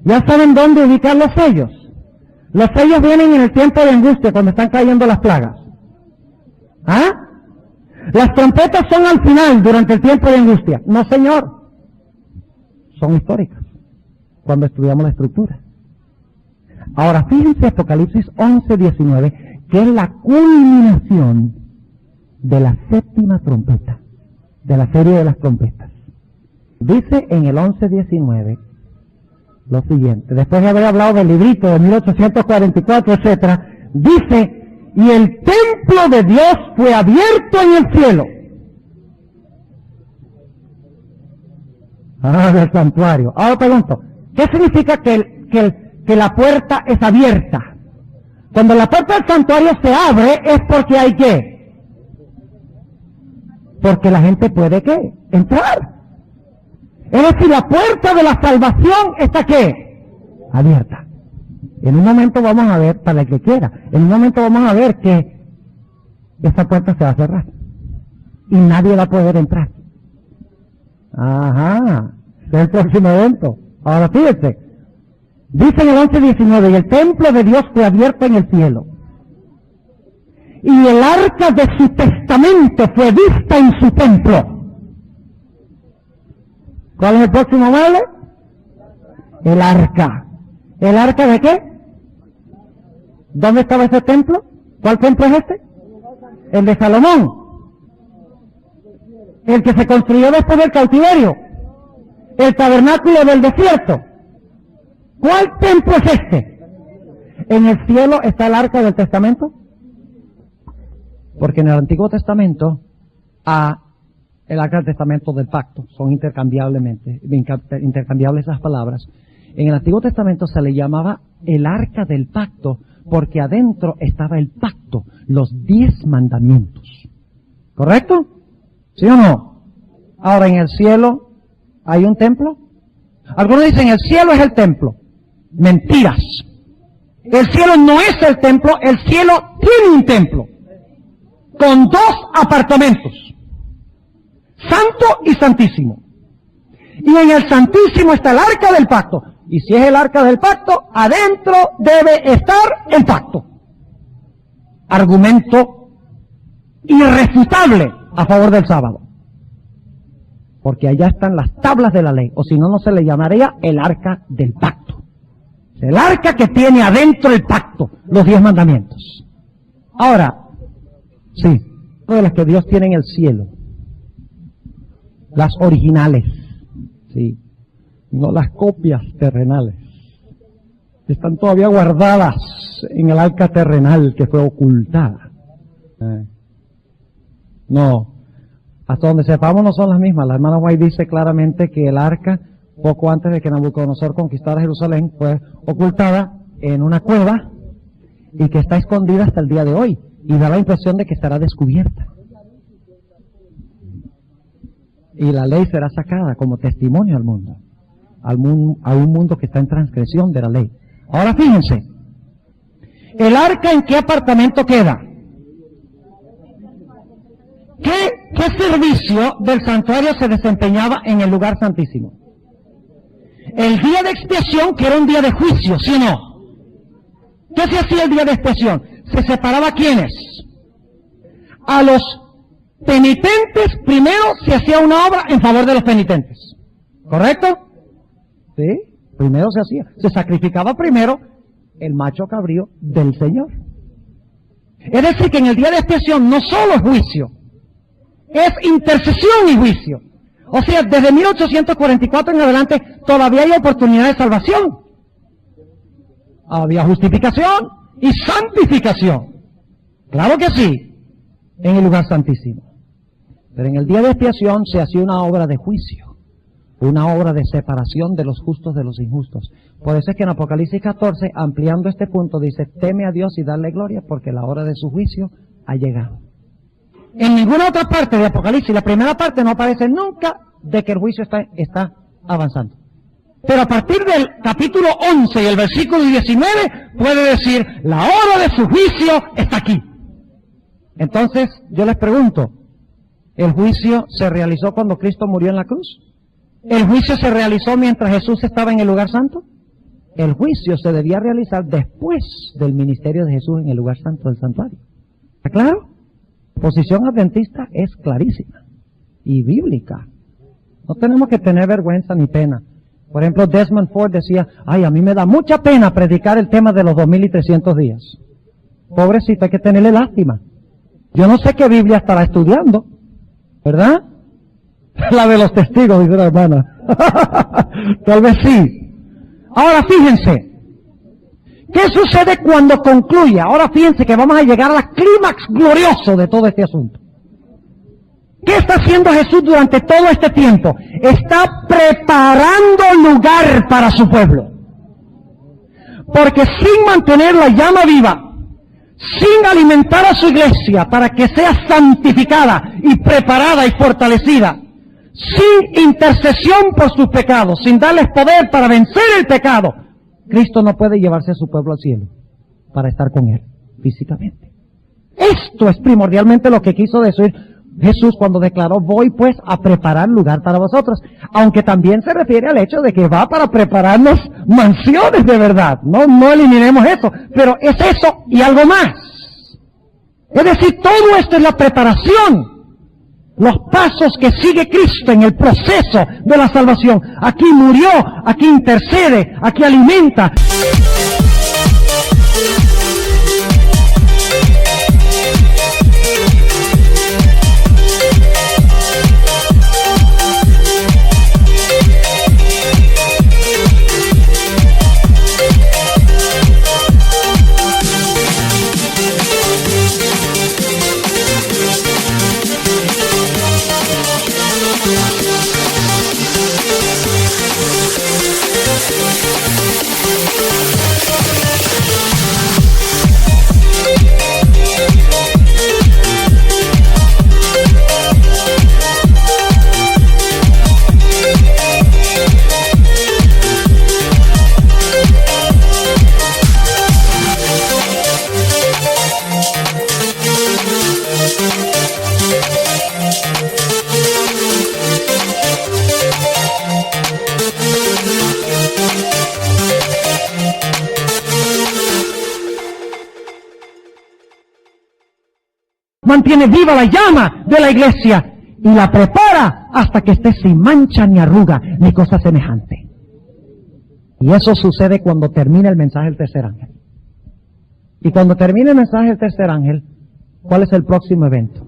¿Ya saben dónde ubicar los sellos? Los sellos vienen en el tiempo de angustia, cuando están cayendo las plagas. ¿Ah? Las trompetas son al final, durante el tiempo de angustia. No, señor. Son históricas, cuando estudiamos la estructura. Ahora, fíjense Apocalipsis 11:19, que es la culminación de la séptima trompeta, de la serie de las trompetas. Dice en el 11:19 lo siguiente, después de haber hablado del librito de 1844, etcétera, dice, y el templo de Dios fue abierto en el cielo. Del santuario. Ahora pregunto, ¿qué significa que la puerta es abierta? Cuando la puerta del santuario se abre es porque hay ¿qué? Porque la gente puede ¿qué? Entrar. Es decir, la puerta de la salvación está ¿qué? Abierta. En un momento vamos a ver, para el que quiera, en un momento vamos a ver que esa puerta se va a cerrar y nadie va a poder entrar. Ajá, es el próximo evento. Ahora fíjense, dice en el 11:19, y el templo de Dios fue abierto en el cielo, y el arca de su testamento fue vista en su templo. ¿Cuál es el próximo mueble? El arca. ¿El arca de qué? ¿Dónde estaba ese templo? ¿Cuál templo es este? El de Salomón. El que se construyó después del cautiverio. El tabernáculo del desierto. ¿Cuál templo es este? ¿En el cielo está el arca del testamento? Porque en el Antiguo Testamento el arca del testamento del pacto, son intercambiables esas palabras. En el Antiguo Testamento se le llamaba el arca del pacto porque adentro estaba el pacto, los 10 mandamientos. ¿Correcto? ¿Sí o no? Ahora, en el cielo hay un templo. Algunos dicen el cielo es el templo. Mentiras. El cielo no es el templo, el cielo tiene un templo con 2 apartamentos. Santo y santísimo. Y en el santísimo está el arca del pacto. Y si es el arca del pacto, adentro debe estar el pacto. Argumento irrefutable a favor del sábado. Porque allá están las tablas de la ley. O si no, no se le llamaría el arca del pacto. Es el arca que tiene adentro el pacto, los 10 mandamientos. Ahora, sí, de las que Dios tiene en el cielo. Las originales, sí, no las copias terrenales. Están todavía guardadas en el arca terrenal que fue ocultada. No, hasta donde sepamos no son las mismas. La hermana White dice claramente que el arca, poco antes de que Nabucodonosor conquistara Jerusalén, fue ocultada en una cueva y que está escondida hasta el día de hoy. Y da la impresión de que estará descubierta. Y la ley será sacada como testimonio al mundo, a un mundo que está en transgresión de la ley. Ahora fíjense, ¿el arca en qué apartamento queda? ¿Qué servicio del santuario se desempeñaba en el lugar santísimo? El día de expiación, que era un día de juicio, ¿sí o no? ¿Qué se hacía el día de expiación? Se separaba ¿a quiénes? A los penitentes. Primero se hacía una obra en favor de los penitentes. ¿Correcto? Sí, primero se hacía. Se sacrificaba primero el macho cabrío del Señor. Es decir, que en el día de expiación no solo es juicio, es intercesión y juicio. O sea, desde 1844 en adelante todavía hay oportunidad de salvación. Había justificación y santificación. Claro que sí, en el lugar santísimo. Pero en el día de expiación se hacía una obra de juicio, una obra de separación de los justos de los injustos. Por eso es que en Apocalipsis 14, ampliando este punto, dice, teme a Dios y dale gloria porque la hora de su juicio ha llegado. En ninguna otra parte de Apocalipsis, la primera parte no aparece nunca de que el juicio está avanzando. Pero a partir del capítulo 11 y el versículo 19 puede decir, la hora de su juicio está aquí. Entonces, yo les pregunto, ¿el juicio se realizó cuando Cristo murió en la cruz? ¿El juicio se realizó mientras Jesús estaba en el lugar santo? El juicio se debía realizar después del ministerio de Jesús en el lugar santo del santuario. ¿Está claro? La posición adventista es clarísima y bíblica. No tenemos que tener vergüenza ni pena. Por ejemplo, Desmond Ford decía, ay, a mí me da mucha pena predicar el tema de los 2300 días. Pobrecito, hay que tenerle lástima. Yo no sé qué Biblia estará estudiando, ¿verdad? La de los testigos, dice la hermana. Tal vez sí. Ahora fíjense, ¿qué sucede cuando concluye? Ahora fíjense que vamos a llegar al clímax glorioso de todo este asunto. ¿Qué está haciendo Jesús durante todo este tiempo? Está preparando lugar para su pueblo. Porque sin mantener la llama viva, sin alimentar a su iglesia para que sea santificada y preparada y fortalecida, sin intercesión por sus pecados, sin darles poder para vencer el pecado, Cristo no puede llevarse a su pueblo al cielo para estar con él físicamente. Esto es primordialmente lo que quiso decir Jesús cuando declaró, voy pues a preparar lugar para vosotros, aunque también se refiere al hecho de que va para prepararnos mansiones de verdad. No eliminemos eso, pero es eso y algo más. Es decir, todo esto es la preparación, los pasos que sigue Cristo en el proceso de la salvación. Aquí murió, aquí intercede, aquí alimenta. Mantiene viva la llama de la iglesia y la prepara hasta que esté sin mancha ni arruga ni cosa semejante. Y eso sucede cuando termina el mensaje del tercer ángel. Y cuando termina el mensaje del tercer ángel, ¿cuál es el próximo evento?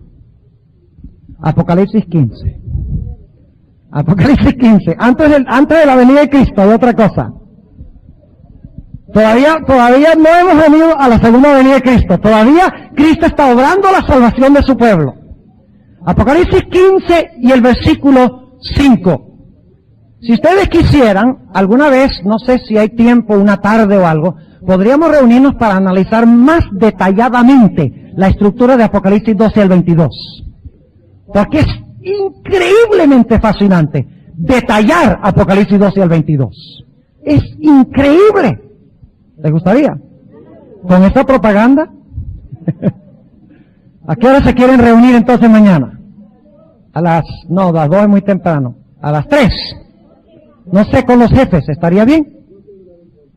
Apocalipsis 15. Apocalipsis 15. Antes de la venida de Cristo hay otra cosa. Todavía no hemos venido a la segunda venida de Cristo. Todavía Cristo está obrando la salvación de su pueblo. Apocalipsis 15 y el versículo 5. Si ustedes quisieran, alguna vez, no sé si hay tiempo, una tarde o algo, podríamos reunirnos para analizar más detalladamente la estructura de Apocalipsis 12 al 22. Porque es increíblemente fascinante detallar Apocalipsis 12 al 22. Es increíble. ¿Les gustaría? ¿Con esta propaganda? ¿A qué hora se quieren reunir entonces mañana? A las 2 es muy temprano. A las 3. No sé, con los jefes, ¿estaría bien?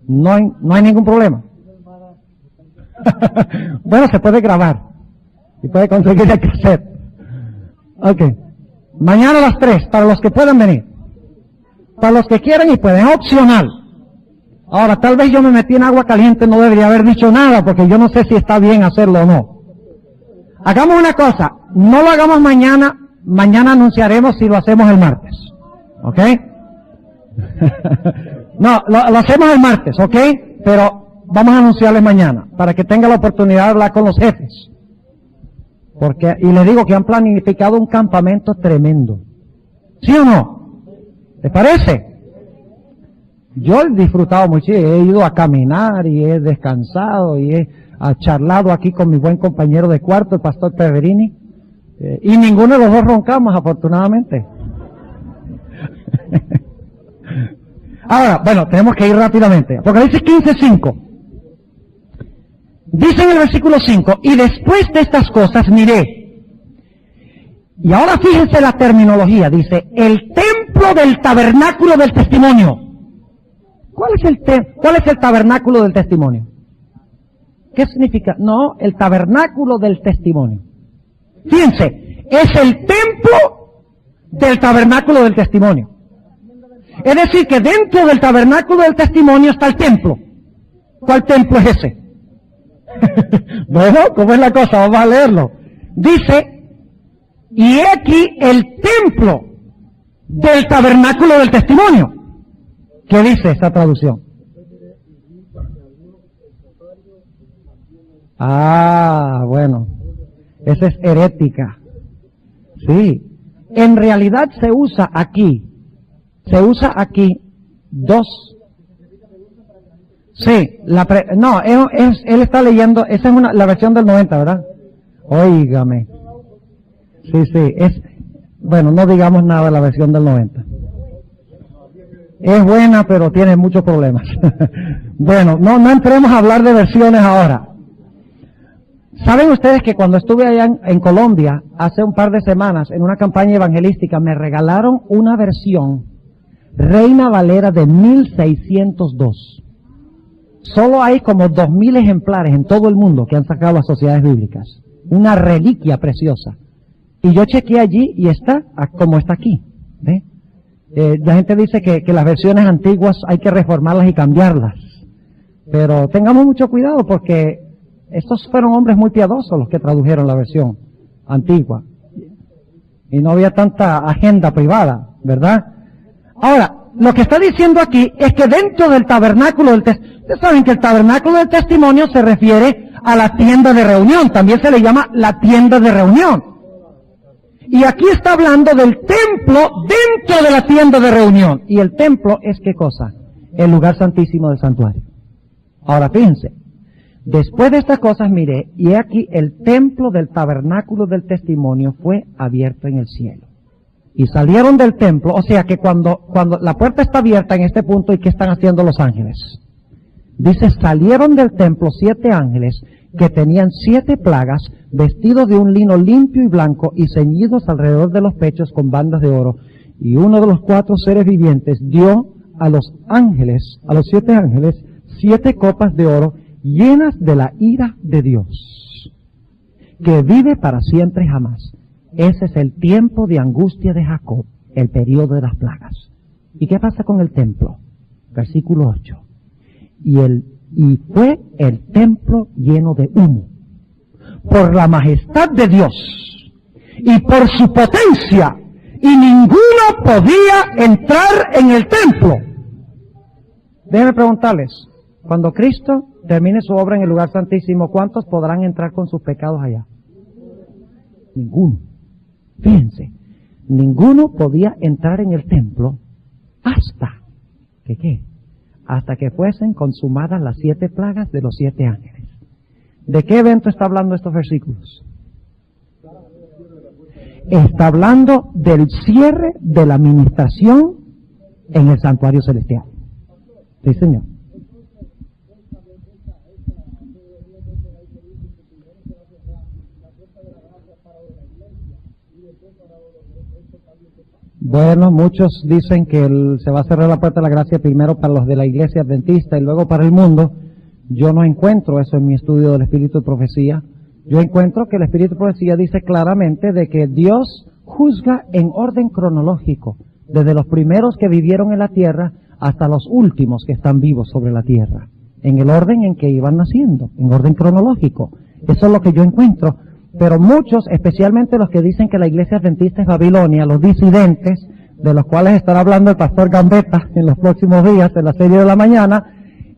No hay ningún problema. Bueno, se puede grabar. Y puede conseguir el cassette. Ok. Mañana a las 3, para los que puedan venir. Para los que quieran y pueden, es opcional. Ahora, tal vez yo me metí en agua caliente, no debería haber dicho nada, porque yo no sé si está bien hacerlo o no. Hagamos una cosa, no lo hagamos mañana, mañana anunciaremos si lo hacemos el martes. ¿Ok? No, lo hacemos el martes, ¿ok? Pero vamos a anunciarles mañana, para que tenga la oportunidad de hablar con los jefes. Y les digo que han planificado un campamento tremendo. ¿Sí o no? ¿Les parece? Yo he disfrutado mucho, he ido a caminar y he descansado y he charlado aquí con mi buen compañero de cuarto, el pastor Peverini, y ninguno de los dos roncamos, afortunadamente. Ahora, bueno, tenemos que ir rápidamente. Apocalipsis 15:5. Dice en el versículo 5, y después de estas cosas miré. Y ahora fíjense la terminología, dice, el templo del tabernáculo del testimonio. ¿Cuál es el tabernáculo del testimonio? ¿Qué significa? No, el tabernáculo del testimonio. Fíjense, es el templo del tabernáculo del testimonio. Es decir, que dentro del tabernáculo del testimonio está el templo. ¿Cuál templo es ese? Bueno, ¿cómo es la cosa? Vamos a leerlo. Dice, y he aquí el templo del tabernáculo del testimonio. ¿Qué dice esa traducción? Ah, bueno, esa es herética. Sí, en realidad se usa aquí dos. Sí, él está leyendo, esa es la versión del 90, ¿verdad? Óigame. Sí, bueno, no digamos nada de la versión del 90. Es buena, pero tiene muchos problemas. Bueno, no entremos a hablar de versiones ahora. ¿Saben ustedes que cuando estuve allá en Colombia, hace un par de semanas, en una campaña evangelística, me regalaron una versión Reina Valera de 1602? Solo hay como 2000 ejemplares en todo el mundo que han sacado las sociedades bíblicas. Una reliquia preciosa. Y yo chequeé allí y está como está aquí. ¿Ve? La gente dice que las versiones antiguas hay que reformarlas y cambiarlas. Pero tengamos mucho cuidado porque estos fueron hombres muy piadosos los que tradujeron la versión antigua. Y no había tanta agenda privada, ¿verdad? Ahora, lo que está diciendo aquí es que dentro del tabernáculo del testimonio, ustedes saben que el tabernáculo del testimonio se refiere a la tienda de reunión, también se le llama la tienda de reunión. Y aquí está hablando del templo dentro de la tienda de reunión. Y el templo es ¿qué cosa? El lugar santísimo del santuario. Ahora fíjense, después de estas cosas miré, y he aquí el templo del tabernáculo del testimonio fue abierto en el cielo. Y salieron del templo, o sea que cuando la puerta está abierta en este punto, ¿y qué están haciendo los ángeles? Dice, salieron del templo 7 ángeles que tenían 7 plagas, vestidos de un lino limpio y blanco y ceñidos alrededor de los pechos con bandas de oro. Y uno de los 4 seres vivientes dio a los ángeles, a los 7 ángeles, 7 copas de oro llenas de la ira de Dios, que vive para siempre y jamás. Ese es el tiempo de angustia de Jacob, el periodo de las plagas. ¿Y qué pasa con el templo? Versículo 8. Y fue el templo lleno de humo, por la majestad de Dios y por su potencia, y ninguno podía entrar en el templo. Déjenme preguntarles, cuando Cristo termine su obra en el lugar santísimo, ¿cuántos podrán entrar con sus pecados allá? Ninguno. Fíjense, ninguno podía entrar en el templo hasta que ¿qué? Hasta que fuesen consumadas las 7 plagas de los 7 ángeles. ¿De qué evento está hablando estos versículos? Está hablando del cierre de la administración en el santuario celestial. Sí, señor. Bueno, muchos dicen que se va a cerrar la puerta de la gracia primero para los de la iglesia adventista y luego para el mundo. Yo no encuentro eso en mi estudio del Espíritu de Profecía. Yo encuentro que el Espíritu de Profecía dice claramente de que Dios juzga en orden cronológico, desde los primeros que vivieron en la tierra hasta los últimos que están vivos sobre la tierra, en el orden en que iban naciendo, en orden cronológico. Eso es lo que yo encuentro. Pero muchos, especialmente los que dicen que la iglesia adventista es Babilonia, los disidentes, de los cuales estará hablando el pastor Gambetta en los próximos días, en la serie de la mañana,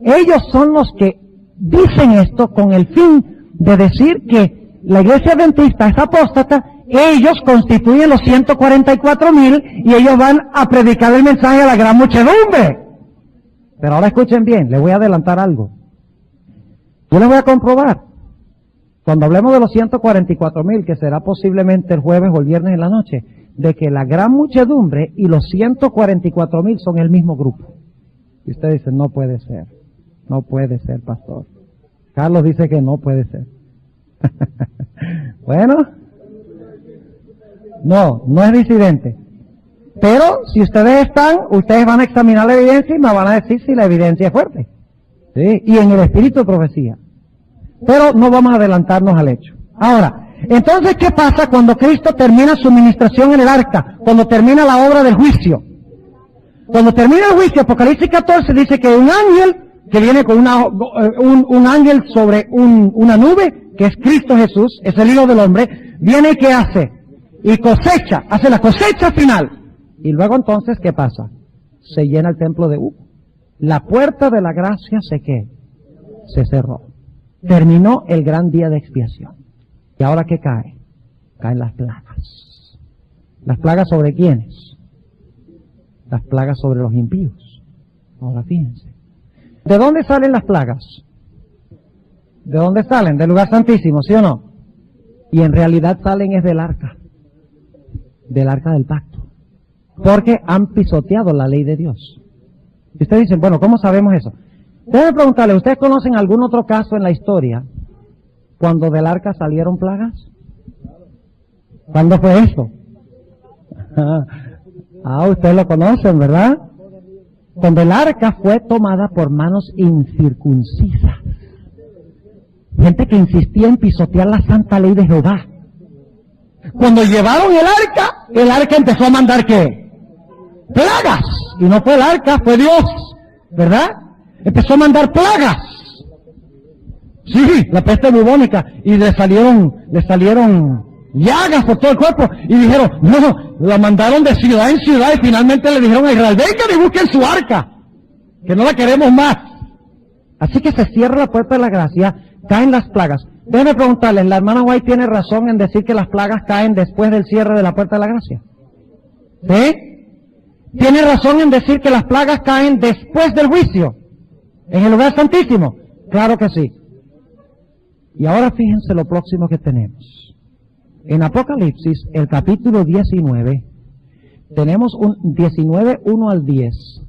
ellos son los que dicen esto con el fin de decir que la iglesia adventista es apóstata, ellos constituyen los 144,000 y ellos van a predicar el mensaje a la gran muchedumbre. Pero ahora escuchen bien, les voy a adelantar algo. Yo les voy a comprobar. Cuando hablemos de los 144,000, que será posiblemente el jueves o el viernes en la noche, de que la gran muchedumbre y los 144,000 son el mismo grupo. Y usted dice, no puede ser, pastor. Carlos dice que no puede ser. Bueno, no es disidente. Pero si ustedes van a examinar la evidencia y me van a decir si la evidencia es fuerte. ¿Sí? Y en el espíritu de profecía. Pero no vamos a adelantarnos al hecho. Ahora, entonces, ¿qué pasa cuando Cristo termina su ministración en el arca? Cuando termina la obra del juicio. Cuando termina el juicio, Apocalipsis 14 dice que un ángel que viene con un ángel sobre una nube, que es Cristo Jesús, es el Hijo del Hombre, viene y ¿qué hace? Y cosecha, hace la cosecha final. Y luego entonces, ¿qué pasa? Se llena el templo de humo. La puerta de la gracia se cerró. Terminó el gran día de expiación. ¿Y ahora qué cae? Caen las plagas. ¿Las plagas sobre quiénes? Las plagas sobre los impíos. Ahora fíjense. ¿De dónde salen las plagas? ¿De dónde salen? Del lugar santísimo, ¿sí o no? Y en realidad salen es del arca del pacto. Porque han pisoteado la ley de Dios. Y ustedes dicen, bueno, ¿cómo sabemos eso? Déjenme preguntarle, ¿ustedes conocen algún otro caso en la historia cuando del arca salieron plagas? ¿Cuándo fue eso? Ustedes lo conocen, ¿verdad? Cuando el arca fue tomada por manos incircuncisas. Gente que insistía en pisotear la santa ley de Jehová. Cuando llevaron el arca empezó a mandar ¿qué? Plagas. Y no fue el arca, fue Dios, ¿verdad? Empezó a mandar plagas. Sí, la peste bubónica. Y le salieron llagas por todo el cuerpo. Y dijeron, no, la mandaron de ciudad en ciudad. Y finalmente le dijeron a Israel, vengan y busquen su arca, que no la queremos más. Así que se cierra la puerta de la gracia, caen las plagas. Déjenme preguntarles, ¿la hermana White tiene razón en decir que las plagas caen después del cierre de la puerta de la gracia? ¿Sí? ¿Tiene razón en decir que las plagas caen después del juicio? ¿En el lugar santísimo? Claro que sí. Y ahora fíjense lo próximo que tenemos. En Apocalipsis, el capítulo 19, tenemos un 19, 1 al 10.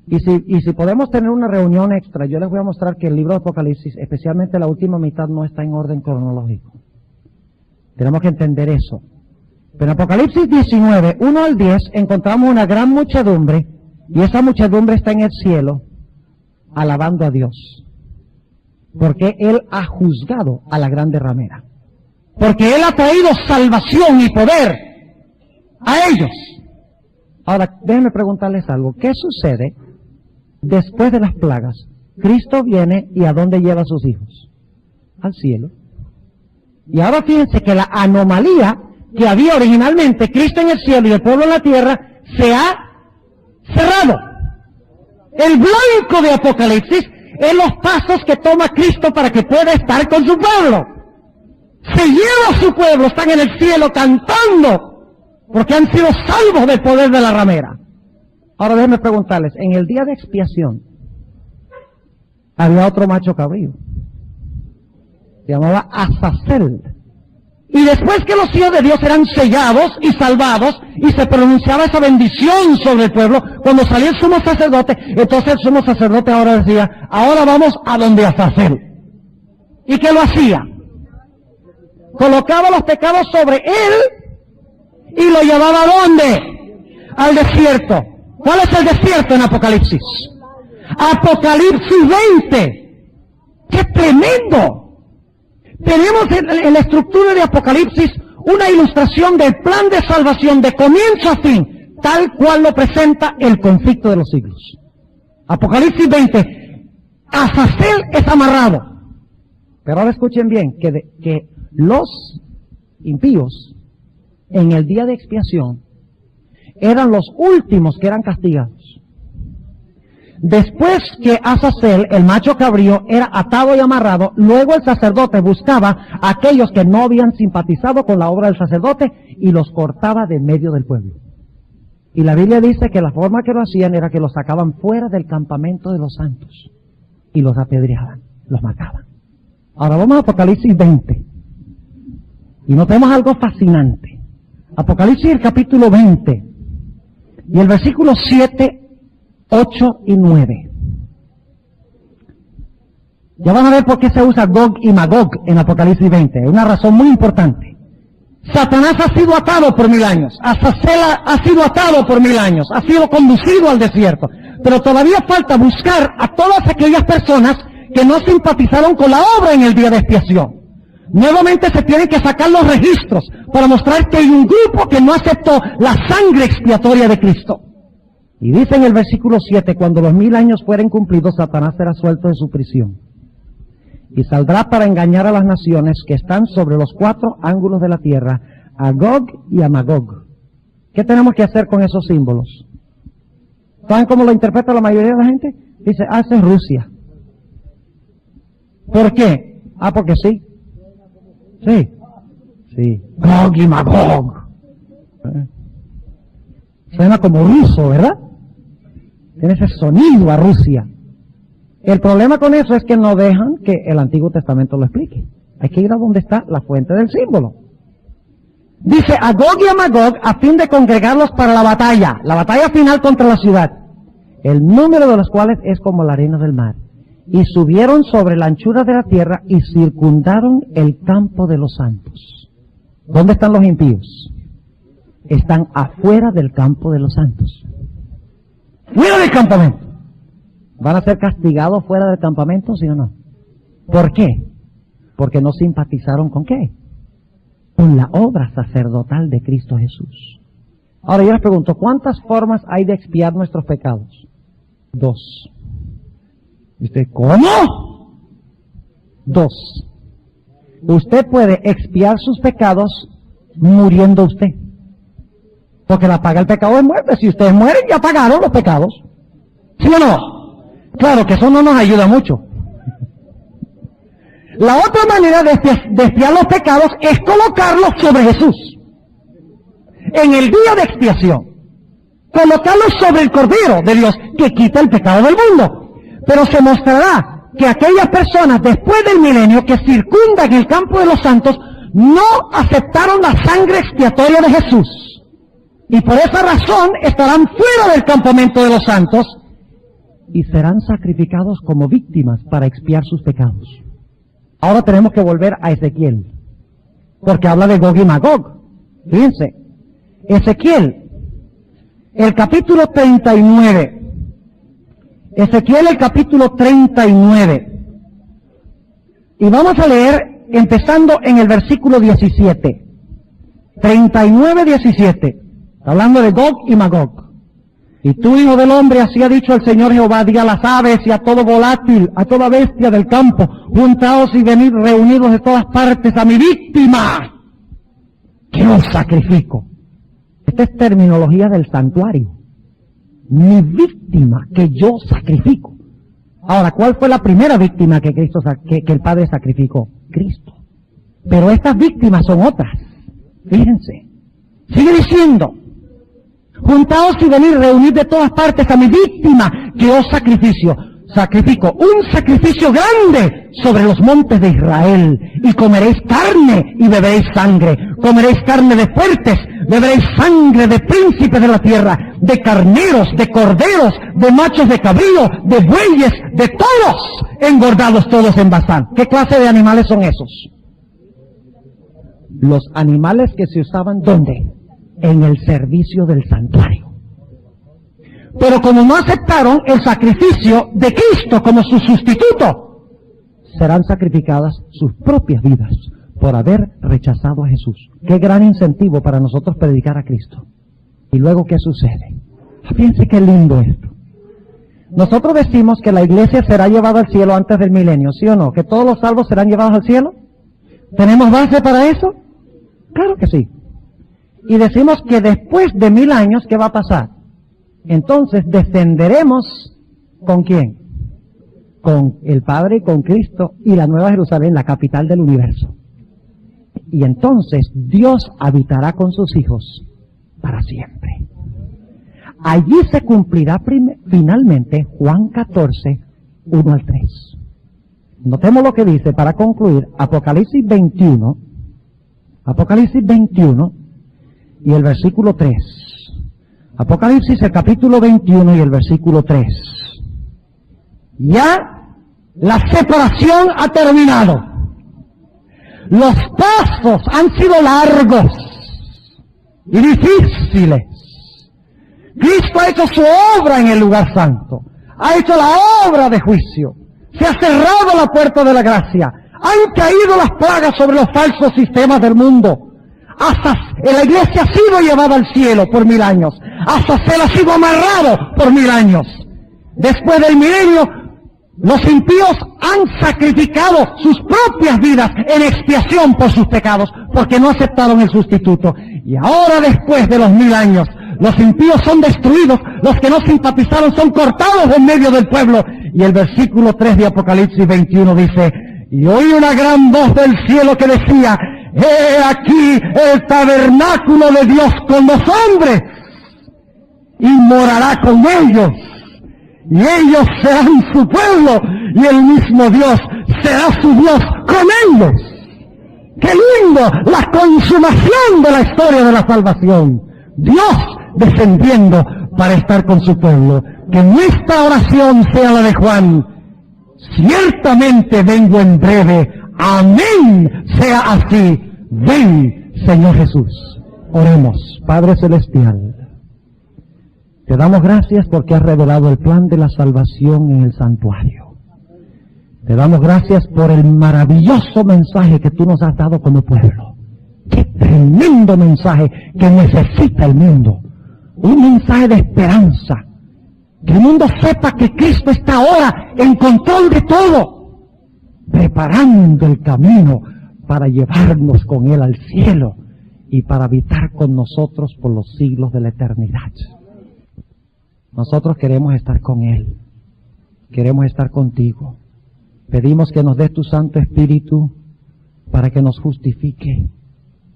Y si podemos tener una reunión extra, yo les voy a mostrar que el libro de Apocalipsis, especialmente la última mitad, no está en orden cronológico. Tenemos que entender eso. Pero en Apocalipsis 19, 1 al 10, encontramos una gran muchedumbre, y esa muchedumbre está en el cielo, alabando a Dios. Porque Él ha juzgado a la grande ramera. Porque Él ha traído salvación y poder a ellos. Ahora, déjenme preguntarles algo. ¿Qué sucede después de las plagas? Cristo viene y ¿a dónde lleva a sus hijos? Al cielo. Y ahora fíjense que la anomalía que había originalmente, Cristo en el cielo y el pueblo en la tierra, se ha cerrado. El blanco de Apocalipsis es los pasos que toma Cristo para que pueda estar con su pueblo. Se lleva a su pueblo, están en el cielo cantando, porque han sido salvos del poder de la ramera. Ahora déjenme preguntarles, en el día de expiación, había otro macho cabrío. Se llamaba Azazel. Y después que los hijos de Dios eran sellados y salvados, y se pronunciaba esa bendición sobre el pueblo, cuando salía el sumo sacerdote, entonces el sumo sacerdote ahora decía, ahora vamos a donde Azazel. ¿Y qué lo hacía? Colocaba los pecados sobre él, y lo llevaba ¿a dónde? Al desierto. ¿Cuál es el desierto en Apocalipsis? Apocalipsis 20. ¡Qué tremendo! Tenemos en la estructura de Apocalipsis una ilustración del plan de salvación de comienzo a fin, tal cual lo presenta el conflicto de los siglos. Apocalipsis 20. Azazel es amarrado. Pero ahora escuchen bien, que los impíos en el día de expiación eran los últimos que eran castigados. Después que Azazel, el macho cabrío, era atado y amarrado, luego el sacerdote buscaba a aquellos que no habían simpatizado con la obra del sacerdote y los cortaba de medio del pueblo. Y la Biblia dice que la forma que lo hacían era que los sacaban fuera del campamento de los santos y los apedreaban, los mataban. Ahora vamos a Apocalipsis 20 y notemos algo fascinante. Apocalipsis el capítulo 20 y el versículo 7, 8 y 9. Ya van a ver por qué se usa Gog y Magog en Apocalipsis 20. Es una razón muy importante. Satanás ha sido atado por 1000 años. Azazel ha sido atado por 1000 años. Ha sido conducido al desierto. Pero todavía falta buscar a todas aquellas personas que no simpatizaron con la obra en el día de expiación. Nuevamente se tienen que sacar los registros para mostrar que hay un grupo que no aceptó la sangre expiatoria de Cristo. Y dice en el versículo 7, cuando los 1000 años fueren cumplidos, Satanás será suelto de su prisión. Y saldrá para engañar a las naciones que están sobre los 4 ángulos de la tierra, a Gog y a Magog. ¿Qué tenemos que hacer con esos símbolos? ¿Saben cómo lo interpreta la mayoría de la gente? Dice, esa es Rusia. ¿Por qué? Porque sí. Sí. Gog y Magog. Suena como ruso, ¿verdad? Tiene ese sonido a Rusia. El problema con eso es que no dejan que el Antiguo Testamento lo explique. Hay que ir a donde está la fuente del símbolo. Dice a Gog y a Magog a fin de congregarlos para la batalla final contra la ciudad, el número de los cuales es como la arena del mar. Y subieron sobre la anchura de la tierra y circundaron el campo de los santos. ¿Dónde están los impíos? Están afuera del campo de los santos. ¡Fuera del campamento! ¿Van a ser castigados fuera del campamento, sí o no? ¿Por qué? Porque no simpatizaron ¿con qué? Con la obra sacerdotal de Cristo Jesús. Ahora yo les pregunto, ¿cuántas formas hay de expiar nuestros pecados? 2. ¿Y usted, cómo? 2. Usted puede expiar sus pecados muriendo usted. Porque la paga el pecado es muerte. Si ustedes mueren, ya pagaron los pecados. ¿Sí o no? Claro que eso no nos ayuda mucho. La otra manera de expiar los pecados es colocarlos sobre Jesús. En el día de expiación. Colocarlos sobre el Cordero de Dios que quita el pecado del mundo. Pero se mostrará que aquellas personas después del milenio que circundan el campo de los santos no aceptaron la sangre expiatoria de Jesús. Y por esa razón estarán fuera del campamento de los santos y serán sacrificados como víctimas para expiar sus pecados. Ahora tenemos que volver a Ezequiel, porque habla de Gog y Magog. Fíjense, Ezequiel, el capítulo 39. Ezequiel, el capítulo 39. Y vamos a leer empezando en el versículo 17. 39, 17. Hablando de Gog y Magog. Y tú, hijo del hombre, así ha dicho el Señor Jehová, diga a las aves y a todo volátil, a toda bestia del campo, juntaos y venid reunidos de todas partes a mi víctima, que os sacrifico. Esta es terminología del santuario. Mi víctima que yo sacrifico. Ahora, ¿cuál fue la primera víctima que que el Padre sacrificó? Cristo. Pero estas víctimas son otras. Fíjense. Sigue diciendo, juntaos y venid reunid de todas partes a mi víctima que os sacrifico, un sacrificio grande sobre los montes de Israel, y comeréis carne y beberéis sangre, comeréis carne de fuertes, beberéis sangre de príncipes de la tierra, de carneros, de corderos, de machos de cabrío, de bueyes, de todos, engordados todos en Basán. ¿Qué clase de animales son esos? Los animales que se usaban ¿dónde? En el servicio del santuario. Pero como no aceptaron el sacrificio de Cristo como su sustituto, serán sacrificadas sus propias vidas por haber rechazado a Jesús. Qué gran incentivo para nosotros predicar a Cristo. Y luego, ¿qué sucede? Fíjense qué lindo esto. Nosotros decimos que la iglesia será llevada al cielo antes del milenio, ¿sí o no? ¿Que todos los salvos serán llevados al cielo? ¿Tenemos base para eso? Claro que sí. Y decimos que después de 1000 años, ¿qué va a pasar? Entonces descenderemos ¿con quién? Con el Padre y con Cristo y la Nueva Jerusalén, la capital del universo. Y entonces Dios habitará con sus hijos para siempre. Allí se cumplirá finalmente Juan 14, 1 al 3. Notemos lo que dice para concluir Apocalipsis 21 y el versículo 3. Apocalipsis, el capítulo 21 y el versículo 3. Ya la separación ha terminado. los pasos han sido largos y difíciles. Cristo ha hecho su obra en el lugar santo, ha hecho la obra de juicio, se ha cerrado la puerta de la gracia, han caído las plagas sobre los falsos sistemas del mundo. Hasta la iglesia ha sido llevada al cielo por 1000 años, hasta se ha sido amarrado por 1000 años. Después del milenio, los impíos han sacrificado sus propias vidas en expiación por sus pecados, porque no aceptaron el sustituto. Y ahora, después de los 1000 años, los impíos son destruidos, los que no simpatizaron son cortados en medio del pueblo. Y el versículo 3 de Apocalipsis 21 dice: y oí una gran voz del cielo que decía: he aquí el tabernáculo de Dios con los hombres, y morará con ellos, y ellos serán su pueblo, y el mismo Dios será su Dios con ellos. ¡Qué lindo! La consumación de la historia de la salvación. Dios descendiendo para estar con su pueblo. Que nuestra oración sea la de Juan: ciertamente vengo en breve. Amén. Sea así. Ven, Señor Jesús. Oremos. Padre Celestial, te damos gracias porque has revelado el plan de la salvación en el santuario. Te damos gracias por el maravilloso mensaje que tú nos has dado como pueblo. ¡Qué tremendo mensaje que necesita el mundo! Un mensaje de esperanza. Que el mundo sepa que Cristo está ahora en control de todo, preparando el camino para llevarnos con Él al cielo y para habitar con nosotros por los siglos de la eternidad. Nosotros queremos estar con Él, queremos estar contigo. Pedimos que nos des tu Santo Espíritu para que nos justifique,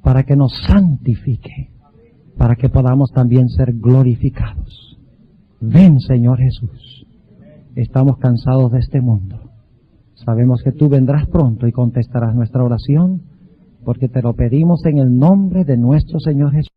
para que nos santifique, para que podamos también ser glorificados. Ven, Señor Jesús. Estamos cansados de este mundo. Sabemos que tú vendrás pronto y contestarás nuestra oración, porque te lo pedimos en el nombre de nuestro Señor Jesús.